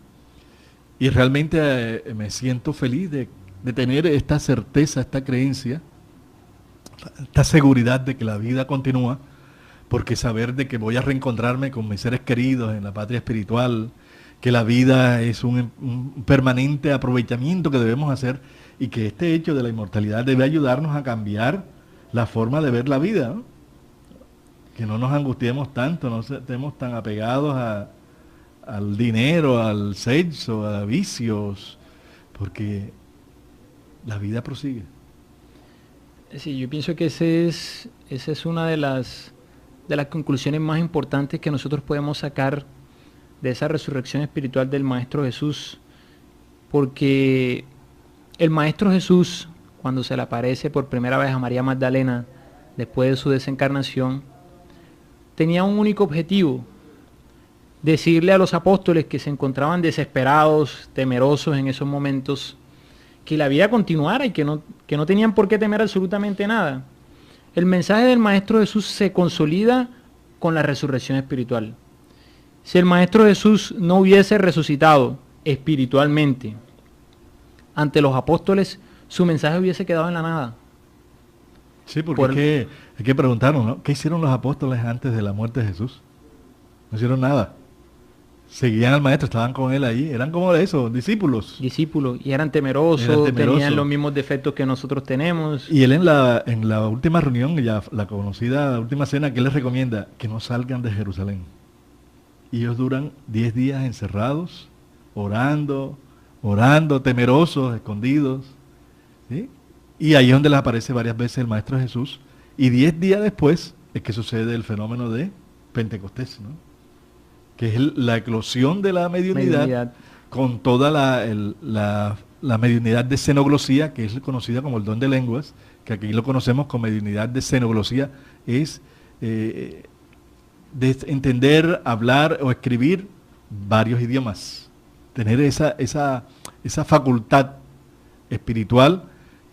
Y realmente me siento feliz de tener esta certeza, esta creencia, esta seguridad de que la vida continúa, porque saber de que voy a reencontrarme con mis seres queridos en la patria espiritual, que la vida es un permanente aprovechamiento que debemos hacer y que este hecho de la inmortalidad debe ayudarnos a cambiar la forma de ver la vida, ¿no? Que no nos angustiemos tanto, no estemos tan apegados al dinero, al sexo, a vicios, porque la vida prosigue. Sí, yo pienso que esa es una de las conclusiones más importantes que nosotros podemos sacar de esa resurrección espiritual del Maestro Jesús, porque el Maestro Jesús, cuando se le aparece por primera vez a María Magdalena, después de su desencarnación, tenía un único objetivo: decirle a los apóstoles que se encontraban desesperados, temerosos en esos momentos, que la vida continuara y que no tenían por qué temer absolutamente nada. El mensaje del Maestro Jesús se consolida con la resurrección espiritual. Si el Maestro Jesús no hubiese resucitado espiritualmente ante los apóstoles, su mensaje hubiese quedado en la nada. Sí, porque hay que preguntarnos, ¿no? ¿Qué hicieron los apóstoles antes de la muerte de Jesús? No hicieron nada. Seguían al Maestro, estaban con Él ahí, eran como eso, discípulos. Discípulos, y eran temerosos, tenían los mismos defectos que nosotros tenemos. Y Él en la última reunión, ya la conocida última cena, que Él les recomienda que no salgan de Jerusalén. Y ellos duran 10 días encerrados, orando, temerosos, escondidos, ¿sí? Y ahí es donde les aparece varias veces el Maestro Jesús. Y 10 días después es que sucede el fenómeno de Pentecostés, ¿no? Que es la eclosión de la mediunidad. Con toda la mediunidad de xenoglosía, que es conocida como el don de lenguas, que aquí lo conocemos como mediunidad de xenoglosía, es de entender, hablar o escribir varios idiomas. Tener esa facultad espiritual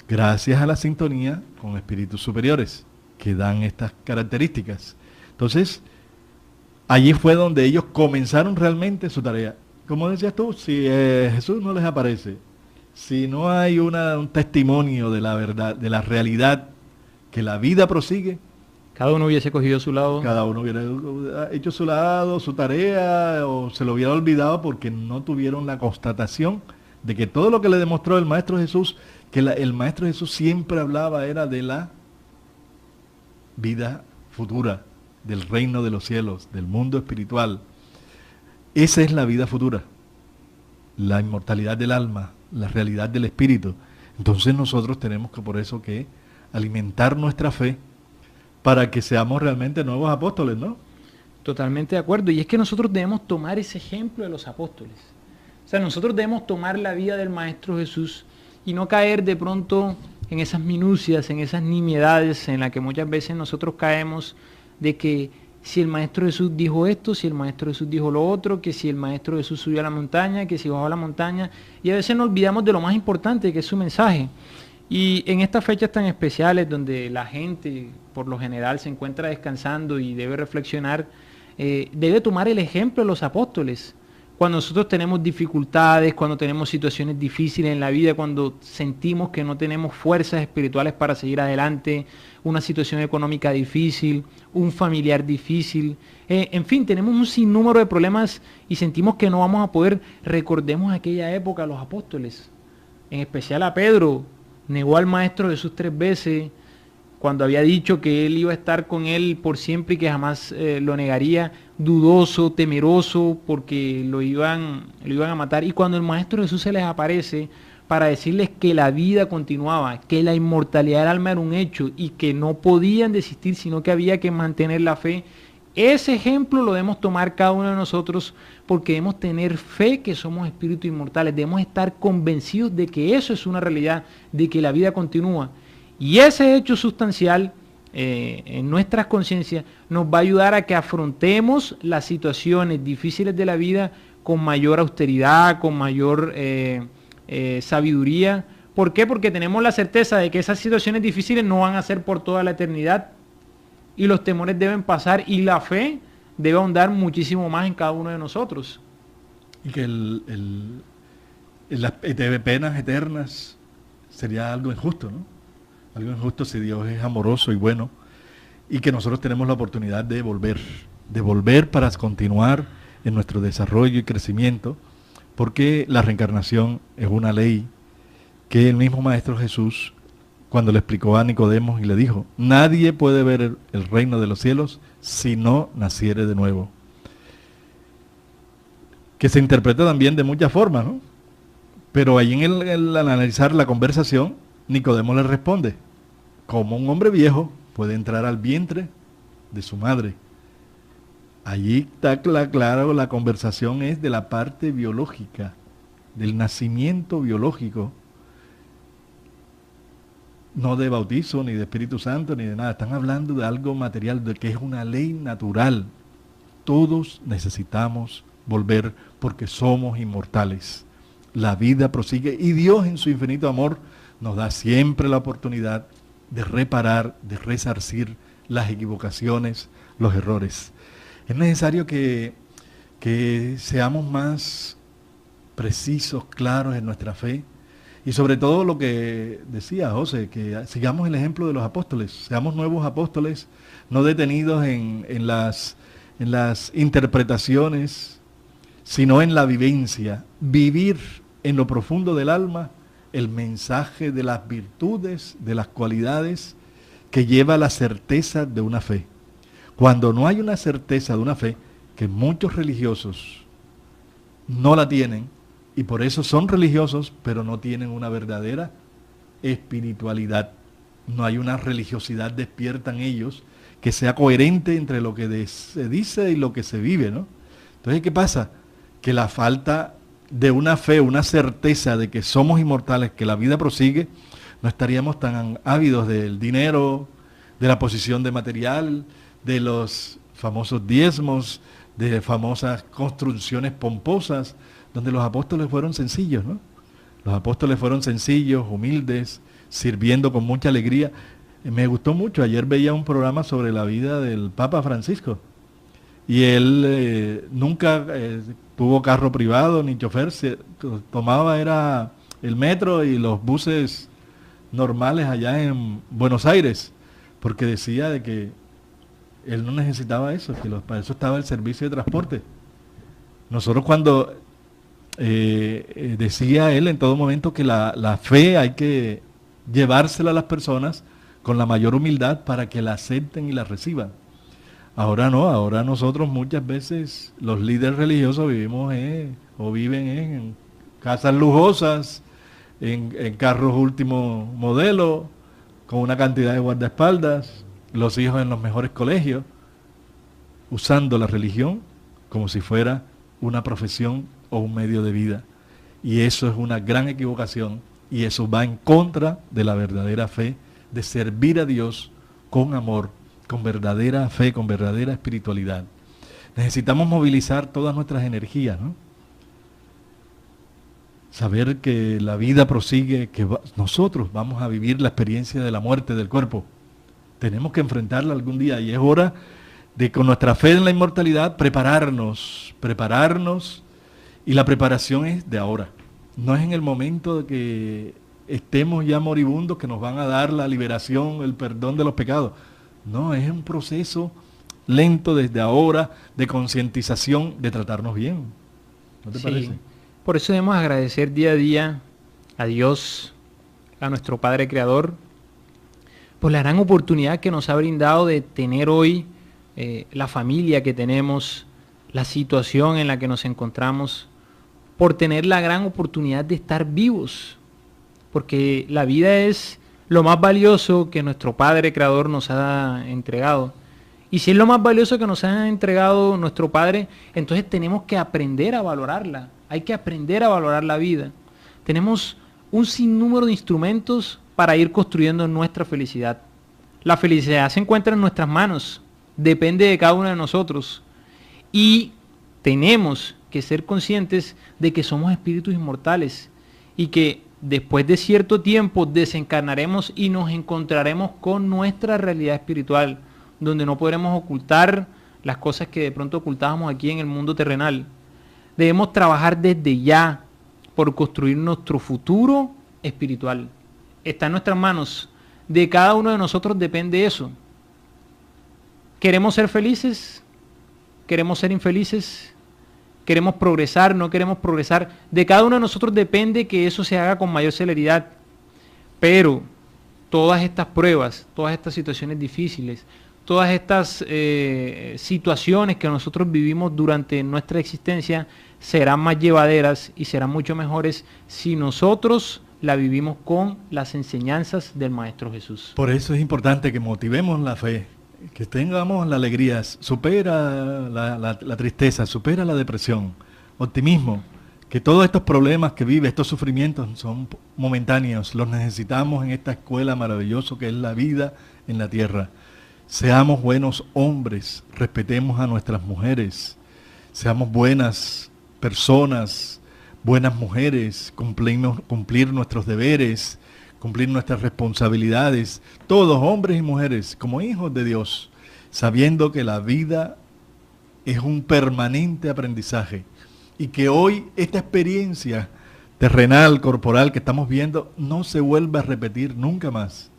gracias a la sintonía con espíritus superiores que dan estas características. Entonces, allí fue donde ellos comenzaron realmente su tarea. Como decías tú, si Jesús no les aparece, si no hay un testimonio de la verdad, de la realidad, que la vida prosigue, cada uno hubiese cogido su lado. Cada uno hubiera hecho su lado, su tarea, o se lo hubiera olvidado porque no tuvieron la constatación de que todo lo que le demostró el Maestro Jesús, que el Maestro Jesús siempre hablaba era de la vida futura, del reino de los cielos, del mundo espiritual. Esa es la vida futura, la inmortalidad del alma, la realidad del espíritu. Entonces nosotros tenemos que por eso que alimentar nuestra fe para que seamos realmente nuevos apóstoles, ¿no? Totalmente de acuerdo. Y es que nosotros debemos tomar ese ejemplo de los apóstoles. O sea, nosotros debemos tomar la vida del Maestro Jesús y no caer de pronto en esas minucias, en esas nimiedades en las que muchas veces nosotros caemos, de que si el Maestro Jesús dijo esto, si el Maestro Jesús dijo lo otro, que si el Maestro Jesús subió a la montaña, que si bajó a la montaña, y a veces nos olvidamos de lo más importante, que es su mensaje. Y en estas fechas tan especiales donde la gente por lo general se encuentra descansando y debe reflexionar, debe tomar el ejemplo de los apóstoles. Cuando nosotros tenemos dificultades, cuando tenemos situaciones difíciles en la vida, cuando sentimos que no tenemos fuerzas espirituales para seguir adelante, una situación económica difícil, un familiar difícil, en fin, tenemos un sinnúmero de problemas y sentimos que no vamos a poder. Recordemos aquella época, los apóstoles, en especial a Pedro, negó al Maestro Jesús 3 veces, cuando había dicho que él iba a estar con él por siempre y que jamás lo negaría, dudoso, temeroso, porque lo iban a matar. Y cuando el Maestro Jesús se les aparece para decirles que la vida continuaba, que la inmortalidad del alma era un hecho y que no podían desistir, sino que había que mantener la fe. Ese ejemplo lo debemos tomar cada uno de nosotros, porque debemos tener fe que somos espíritus inmortales, debemos estar convencidos de que eso es una realidad, de que la vida continúa. Y ese hecho sustancial en nuestras conciencias nos va a ayudar a que afrontemos las situaciones difíciles de la vida con mayor austeridad, con mayor sabiduría. ¿Por qué? Porque tenemos la certeza de que esas situaciones difíciles no van a ser por toda la eternidad y los temores deben pasar y la fe debe ahondar muchísimo más en cada uno de nosotros. Y que las penas eternas sería algo injusto, ¿no? Algo injusto si Dios es amoroso y bueno, y que nosotros tenemos la oportunidad de volver para continuar en nuestro desarrollo y crecimiento, porque la reencarnación es una ley que el mismo Maestro Jesús, cuando le explicó a Nicodemo y le dijo, nadie puede ver el reino de los cielos si no naciere de nuevo. Que se interpreta también de muchas formas, ¿no? Pero ahí en el analizar la conversación, Nicodemo le responde, ¿cómo un hombre viejo puede entrar al vientre de su madre? Allí está claro, la conversación es de la parte biológica, del nacimiento biológico, no de bautizo, ni de Espíritu Santo, ni de nada. Están hablando de algo material, de que es una ley natural. Todos necesitamos volver porque somos inmortales. La vida prosigue y Dios en su infinito amor nos da siempre la oportunidad de reparar, de resarcir las equivocaciones, los errores. Es necesario que seamos más precisos, claros en nuestra fe y sobre todo lo que decía José, que sigamos el ejemplo de los apóstoles, seamos nuevos apóstoles, no detenidos en las interpretaciones, sino en la vivencia, vivir en lo profundo del alma el mensaje de las virtudes, de las cualidades que lleva la certeza de una fe. Cuando no hay una certeza de una fe, que muchos religiosos no la tienen, y por eso son religiosos, pero no tienen una verdadera espiritualidad. No hay una religiosidad despierta en ellos que sea coherente entre lo que se dice y lo que se vive, ¿no? Entonces, ¿qué pasa? Que la falta de una fe, una certeza de que somos inmortales, que la vida prosigue, no estaríamos tan ávidos del dinero, de la posición de material, de los famosos diezmos, de famosas construcciones pomposas, donde los apóstoles fueron sencillos, ¿no? Los apóstoles fueron sencillos, humildes, sirviendo con mucha alegría. Me gustó mucho, ayer veía un programa sobre la vida del Papa Francisco, y él nunca tuvo carro privado ni chofer, tomaba era el metro y los buses normales allá en Buenos Aires, porque decía de que él no necesitaba eso, que para eso estaba el servicio de transporte. Nosotros cuando decía él en todo momento que la fe hay que llevársela a las personas con la mayor humildad para que la acepten y la reciban. Ahora no, ahora nosotros muchas veces los líderes religiosos vivimos viven en casas lujosas, en carros último modelo, con una cantidad de guardaespaldas, los hijos en los mejores colegios, usando la religión como si fuera una profesión o un medio de vida. Y eso es una gran equivocación y eso va en contra de la verdadera fe, de servir a Dios con amor, con verdadera fe, con verdadera espiritualidad. Necesitamos movilizar todas nuestras energías, ¿no? Saber que la vida prosigue, que nosotros vamos a vivir la experiencia de la muerte del cuerpo. Tenemos que enfrentarla algún día y es hora de, con nuestra fe en la inmortalidad, prepararnos, y la preparación es de ahora. No es en el momento de que estemos ya moribundos que nos van a dar la liberación, el perdón de los pecados. No, es un proceso lento desde ahora de concientización, de tratarnos bien. ¿No te parece? Por eso debemos agradecer día a día a Dios, a nuestro Padre Creador, por la gran oportunidad que nos ha brindado de tener hoy la familia que tenemos, la situación en la que nos encontramos, por tener la gran oportunidad de estar vivos. porque la vida es lo más valioso que nuestro Padre Creador nos ha entregado. Y si es lo más valioso que nos ha entregado nuestro Padre, entonces tenemos que aprender a valorarla. Hay que aprender a valorar la vida. Tenemos un sinnúmero de instrumentos para ir construyendo nuestra felicidad. La felicidad se encuentra en nuestras manos, depende de cada uno de nosotros. Y tenemos que ser conscientes de que somos espíritus inmortales y que después de cierto tiempo desencarnaremos y nos encontraremos con nuestra realidad espiritual, donde no podremos ocultar las cosas que de pronto ocultábamos aquí en el mundo terrenal. Debemos trabajar desde ya por construir nuestro futuro espiritual. Está en nuestras manos. De cada uno de nosotros depende eso. ¿Queremos ser felices? ¿Queremos ser infelices? ¿Queremos progresar? ¿No queremos progresar? De cada uno de nosotros depende que eso se haga con mayor celeridad. Pero todas estas pruebas, todas estas situaciones difíciles, todas estas situaciones que nosotros vivimos durante nuestra existencia serán más llevaderas y serán mucho mejores si nosotros la vivimos con las enseñanzas del Maestro Jesús. Por eso es importante que motivemos la fe, que tengamos la alegría, supera la tristeza, supera la depresión, optimismo, que todos estos problemas que vive, estos sufrimientos son momentáneos, los necesitamos en esta escuela maravillosa que es la vida en la tierra. Seamos buenos hombres, respetemos a nuestras mujeres, seamos buenas personas, buenas mujeres, cumplir nuestros deberes, cumplir nuestras responsabilidades, todos hombres y mujeres, como hijos de Dios, sabiendo que la vida es un permanente aprendizaje y que hoy esta experiencia terrenal, corporal que estamos viendo, no se vuelve a repetir nunca más.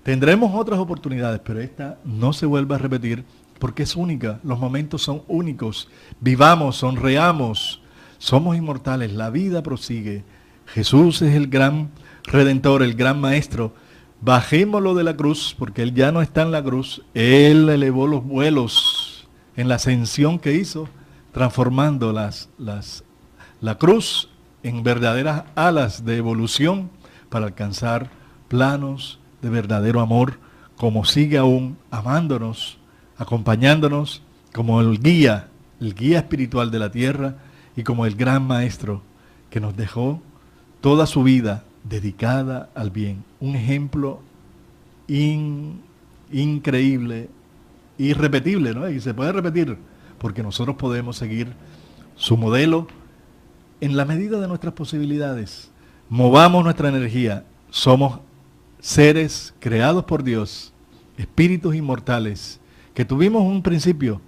Tendremos otras oportunidades, pero esta no se vuelve a repetir porque es única, los momentos son únicos. Vivamos, sonreamos, somos inmortales, la vida prosigue. Jesús es el gran Redentor, el gran Maestro. Bajémoslo de la cruz, porque Él ya no está en la cruz. Él elevó los vuelos en la ascensión que hizo, transformando la cruz en verdaderas alas de evolución para alcanzar planos de verdadero amor, como sigue aún amándonos, acompañándonos como el guía espiritual de la tierra y como el gran Maestro que nos dejó toda su vida dedicada al bien. Un ejemplo increíble, irrepetible, ¿no? Y se puede repetir porque nosotros podemos seguir su modelo en la medida de nuestras posibilidades. Movamos nuestra energía. Somos seres creados por Dios, espíritus inmortales, que tuvimos un principio,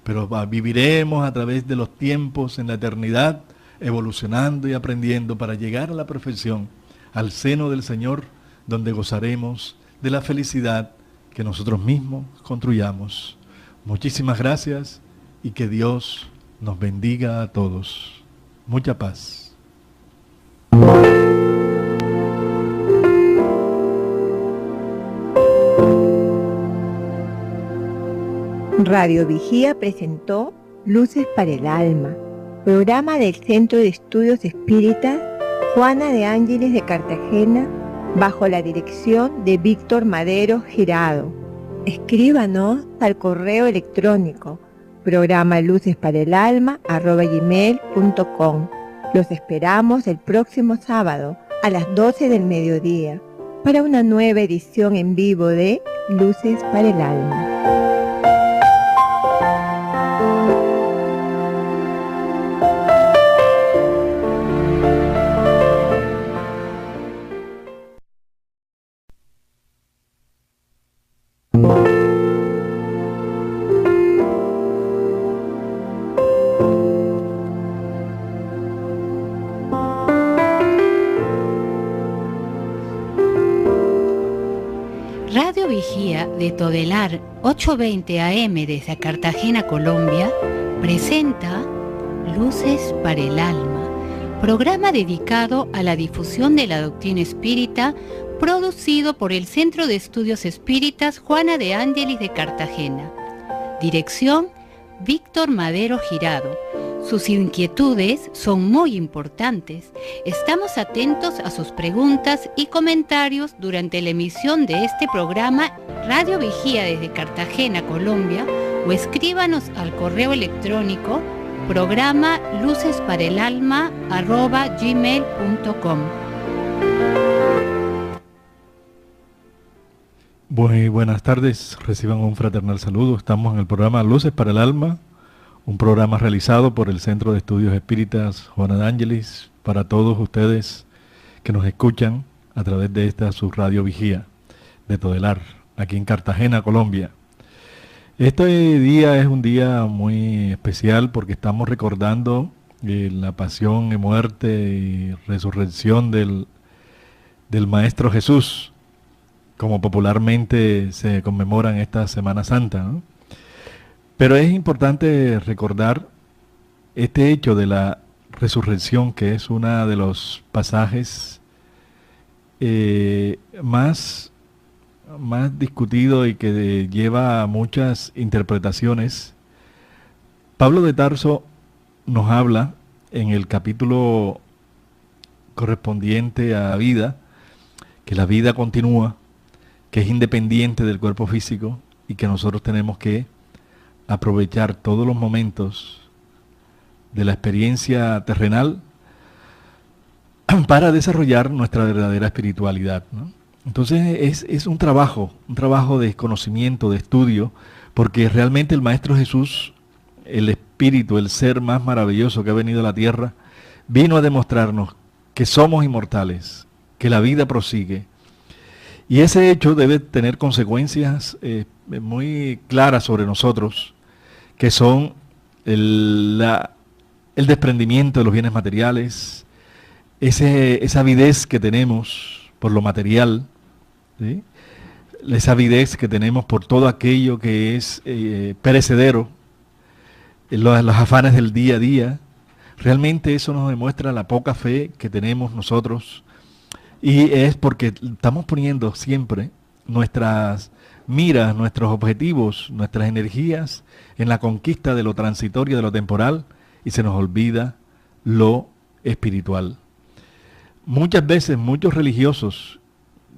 pero viviremos a través de los tiempos en la eternidad, evolucionando y aprendiendo para llegar a la perfección, al seno del Señor, donde gozaremos de la felicidad que nosotros mismos construyamos. Muchísimas gracias y que Dios nos bendiga a todos. Mucha paz. Radio Vigía presentó Luces para el Alma, programa del Centro de Estudios Espíritas Juana de Ángeles de Cartagena, bajo la dirección de Víctor Madero Girado. Escríbanos al correo electrónico programalucesparaalalma@gmail.com. Los esperamos el próximo sábado a las 12 del mediodía para una nueva edición en vivo de Luces para el Alma. Radio Vigía de Todelar 820 AM desde Cartagena, Colombia, presenta Luces para el Alma, programa dedicado a la difusión de la doctrina espírita, producido por el Centro de Estudios Espíritas Juana de Ángeles de Cartagena. Dirección: Víctor Madero Girado. Sus inquietudes son muy importantes. Estamos atentos a sus preguntas y comentarios durante la emisión de este programa Radio Vigía desde Cartagena, Colombia, o escríbanos al correo electrónico programa lucesparaelalma@gmail.com. Muy buenas tardes, reciban un fraternal saludo. Estamos en el programa Luces para el Alma, un programa realizado por el Centro de Estudios Espíritas Juana de Ángeles para todos ustedes que nos escuchan a través de esta su Radio Vigía de Todelar, aquí en Cartagena, Colombia. Este día es un día muy especial porque estamos recordando la pasión y muerte y resurrección del Maestro Jesús, como popularmente se conmemora en esta Semana Santa, ¿no? Pero es importante recordar este hecho de la resurrección, que es uno de los pasajes más discutido y que lleva a muchas interpretaciones. Pablo de Tarso nos habla en el capítulo correspondiente a la vida, que la vida continúa, que es independiente del cuerpo físico y que nosotros tenemos que aprovechar todos los momentos de la experiencia terrenal para desarrollar nuestra verdadera espiritualidad, ¿no? Entonces es un trabajo de conocimiento, de estudio, porque realmente el Maestro Jesús, el Espíritu, el ser más maravilloso que ha venido a la tierra, vino a demostrarnos que somos inmortales, que la vida prosigue. Y ese hecho debe tener consecuencias muy claras sobre nosotros, que son el desprendimiento de los bienes materiales, esa avidez que tenemos por lo material, ¿sí? Esa avidez que tenemos por todo aquello que es perecedero, los afanes del día a día. Realmente eso nos demuestra la poca fe que tenemos nosotros, y es porque estamos poniendo siempre nuestras miras, nuestros objetivos, nuestras energías en la conquista de lo transitorio, de lo temporal, y se nos olvida lo espiritual. Muchas veces muchos religiosos,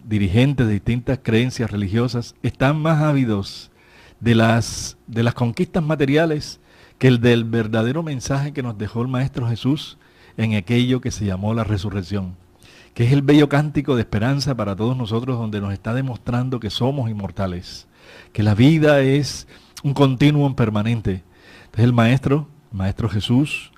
dirigentes de distintas creencias religiosas, están más ávidos de las conquistas materiales que el del verdadero mensaje que nos dejó el Maestro Jesús en aquello que se llamó la resurrección, que es el bello cántico de esperanza para todos nosotros, donde nos está demostrando que somos inmortales, que la vida es un continuum permanente. Entonces el Maestro Jesús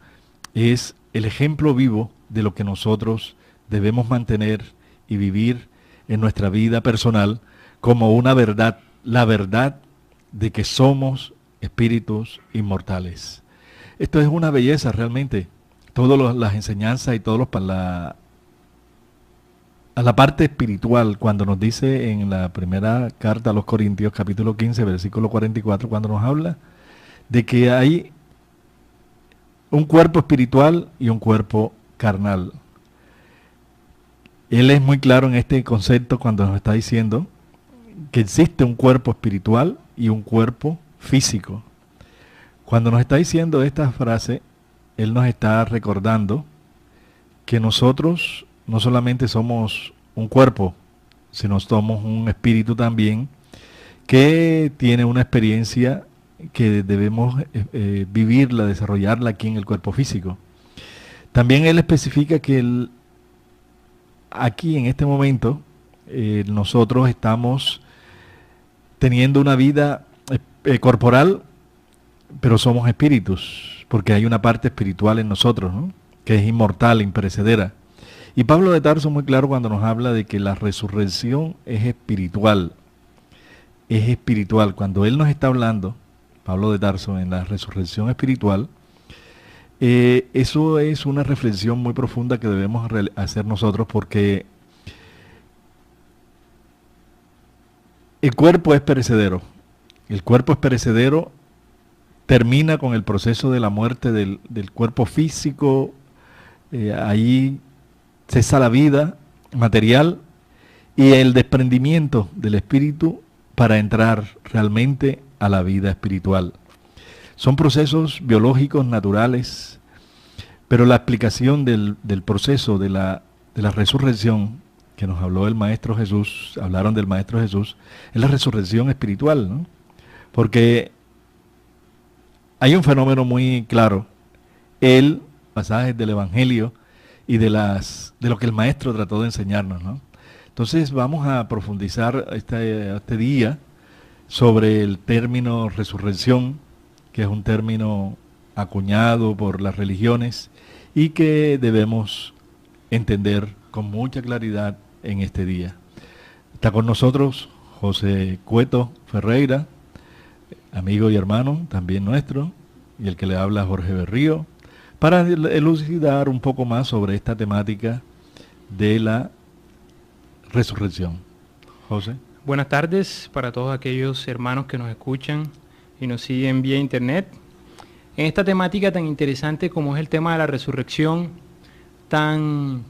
es el ejemplo vivo de lo que nosotros debemos mantener y vivir en nuestra vida personal como una verdad, la verdad de que somos espíritus inmortales. Esto es una belleza realmente, todas las enseñanzas y todos a la parte espiritual, cuando nos dice en la primera carta a los Corintios, capítulo 15, versículo 44, cuando nos habla de que hay un cuerpo espiritual y un cuerpo carnal. Él es muy claro en este concepto cuando nos está diciendo que existe un cuerpo espiritual y un cuerpo físico. Cuando nos está diciendo esta frase, él nos está recordando que nosotros no solamente somos un cuerpo, sino somos un espíritu también que tiene una experiencia que debemos vivirla, desarrollarla aquí en el cuerpo físico. También él especifica que aquí en este momento nosotros estamos teniendo una vida corporal, pero somos espíritus, porque hay una parte espiritual en nosotros, ¿no?, que es inmortal, imperecedera. Y Pablo de Tarso muy claro cuando nos habla de que la resurrección es espiritual. Es espiritual. Cuando él nos está hablando, Pablo de Tarso, en la resurrección espiritual, eso es una reflexión muy profunda que debemos hacer nosotros, porque el cuerpo es perecedero. El cuerpo es perecedero, termina con el proceso de la muerte del cuerpo físico, ahí cesa la vida material y el desprendimiento del espíritu para entrar realmente a la vida espiritual. Son procesos biológicos naturales, pero la explicación del proceso de la resurrección que nos habló el Maestro Jesús, hablaron del Maestro Jesús, es la resurrección espiritual, ¿no? Porque hay un fenómeno muy claro, pasajes del Evangelio y de lo que el Maestro trató de enseñarnos, ¿no? Entonces vamos a profundizar este día sobre el término resurrección, que es un término acuñado por las religiones y que debemos entender con mucha claridad en este día. Está con nosotros José Cueto Ferreira, amigo y hermano también nuestro, y el que le habla Jorge Berrío, para elucidar un poco más sobre esta temática de la resurrección. José. Buenas tardes para todos aquellos hermanos que nos escuchan y nos siguen vía internet. En esta temática tan interesante como es el tema de la resurrección, tan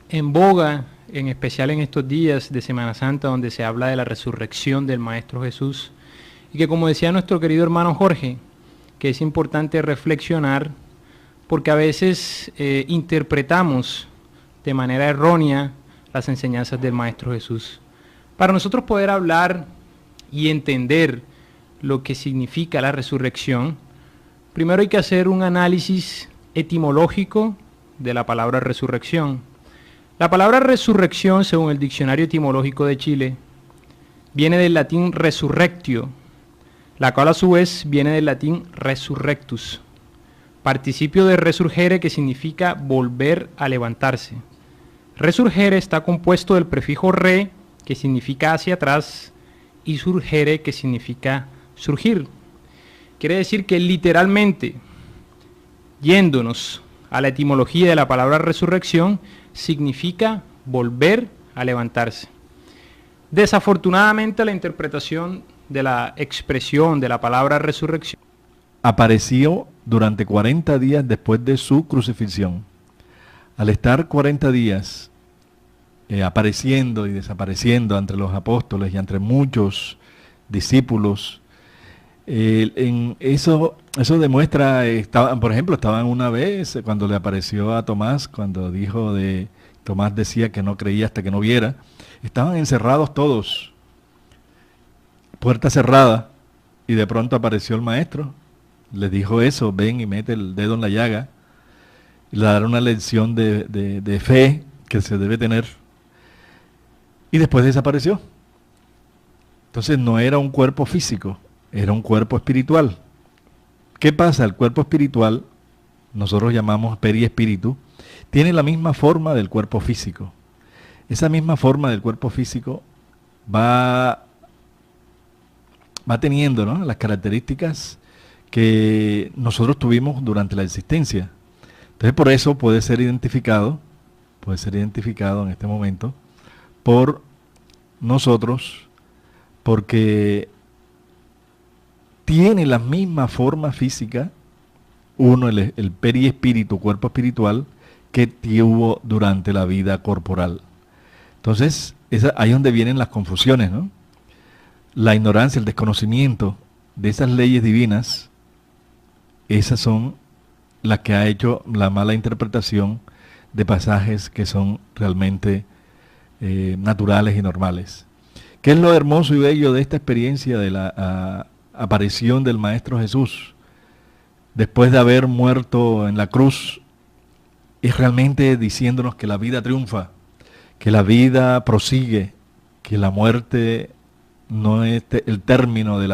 en boga, en especial en estos días de Semana Santa, donde se habla de la resurrección del Maestro Jesús, y que, como decía nuestro querido hermano Jorge, que es importante reflexionar, porque a veces interpretamos de manera errónea las enseñanzas del Maestro Jesús. Para nosotros poder hablar y entender lo que significa la resurrección, primero hay que hacer un análisis etimológico de la palabra resurrección. La palabra resurrección, según el Diccionario Etimológico de Chile, viene del latín resurrectio, la cual a su vez viene del latín resurrectus, participio de resurgere, que significa volver a levantarse. Resurgere está compuesto del prefijo re, que significa hacia atrás, y surgere, que significa surgir. Quiere decir que literalmente, yéndonos a la etimología de la palabra resurrección, significa volver a levantarse. Desafortunadamente, la interpretación de la expresión de la palabra resurrección apareció durante 40 días después de su crucifixión. Al estar 40 días apareciendo y desapareciendo entre los apóstoles y entre muchos discípulos, eso demuestra, por ejemplo, estaban una vez cuando le apareció a Tomás, cuando Tomás decía que no creía hasta que no viera, estaban encerrados todos, puerta cerrada, y de pronto apareció el Maestro, les dijo eso, ven y mete el dedo en la llaga, y le dará una lección de fe que se debe tener, y después desapareció. Entonces no era un cuerpo físico, era un cuerpo espiritual. ¿Qué pasa? El cuerpo espiritual, nosotros llamamos periespíritu, tiene la misma forma del cuerpo físico. Esa misma forma del cuerpo físico va teniendo, ¿no?, las características que nosotros tuvimos durante la existencia. Entonces por eso puede ser identificado en este momento por nosotros, porque tiene la misma forma física, el periespíritu, cuerpo espiritual, que tuvo durante la vida corporal. Entonces, ahí es donde vienen las confusiones, ¿no? La ignorancia, el desconocimiento de esas leyes divinas, esas son las que ha hecho la mala interpretación de pasajes que son realmente naturales y normales. ¿Qué es lo hermoso y bello de esta experiencia de la aparición del Maestro Jesús después de haber muerto en la cruz? Es realmente diciéndonos que la vida triunfa, que la vida prosigue, que la muerte no es el término de la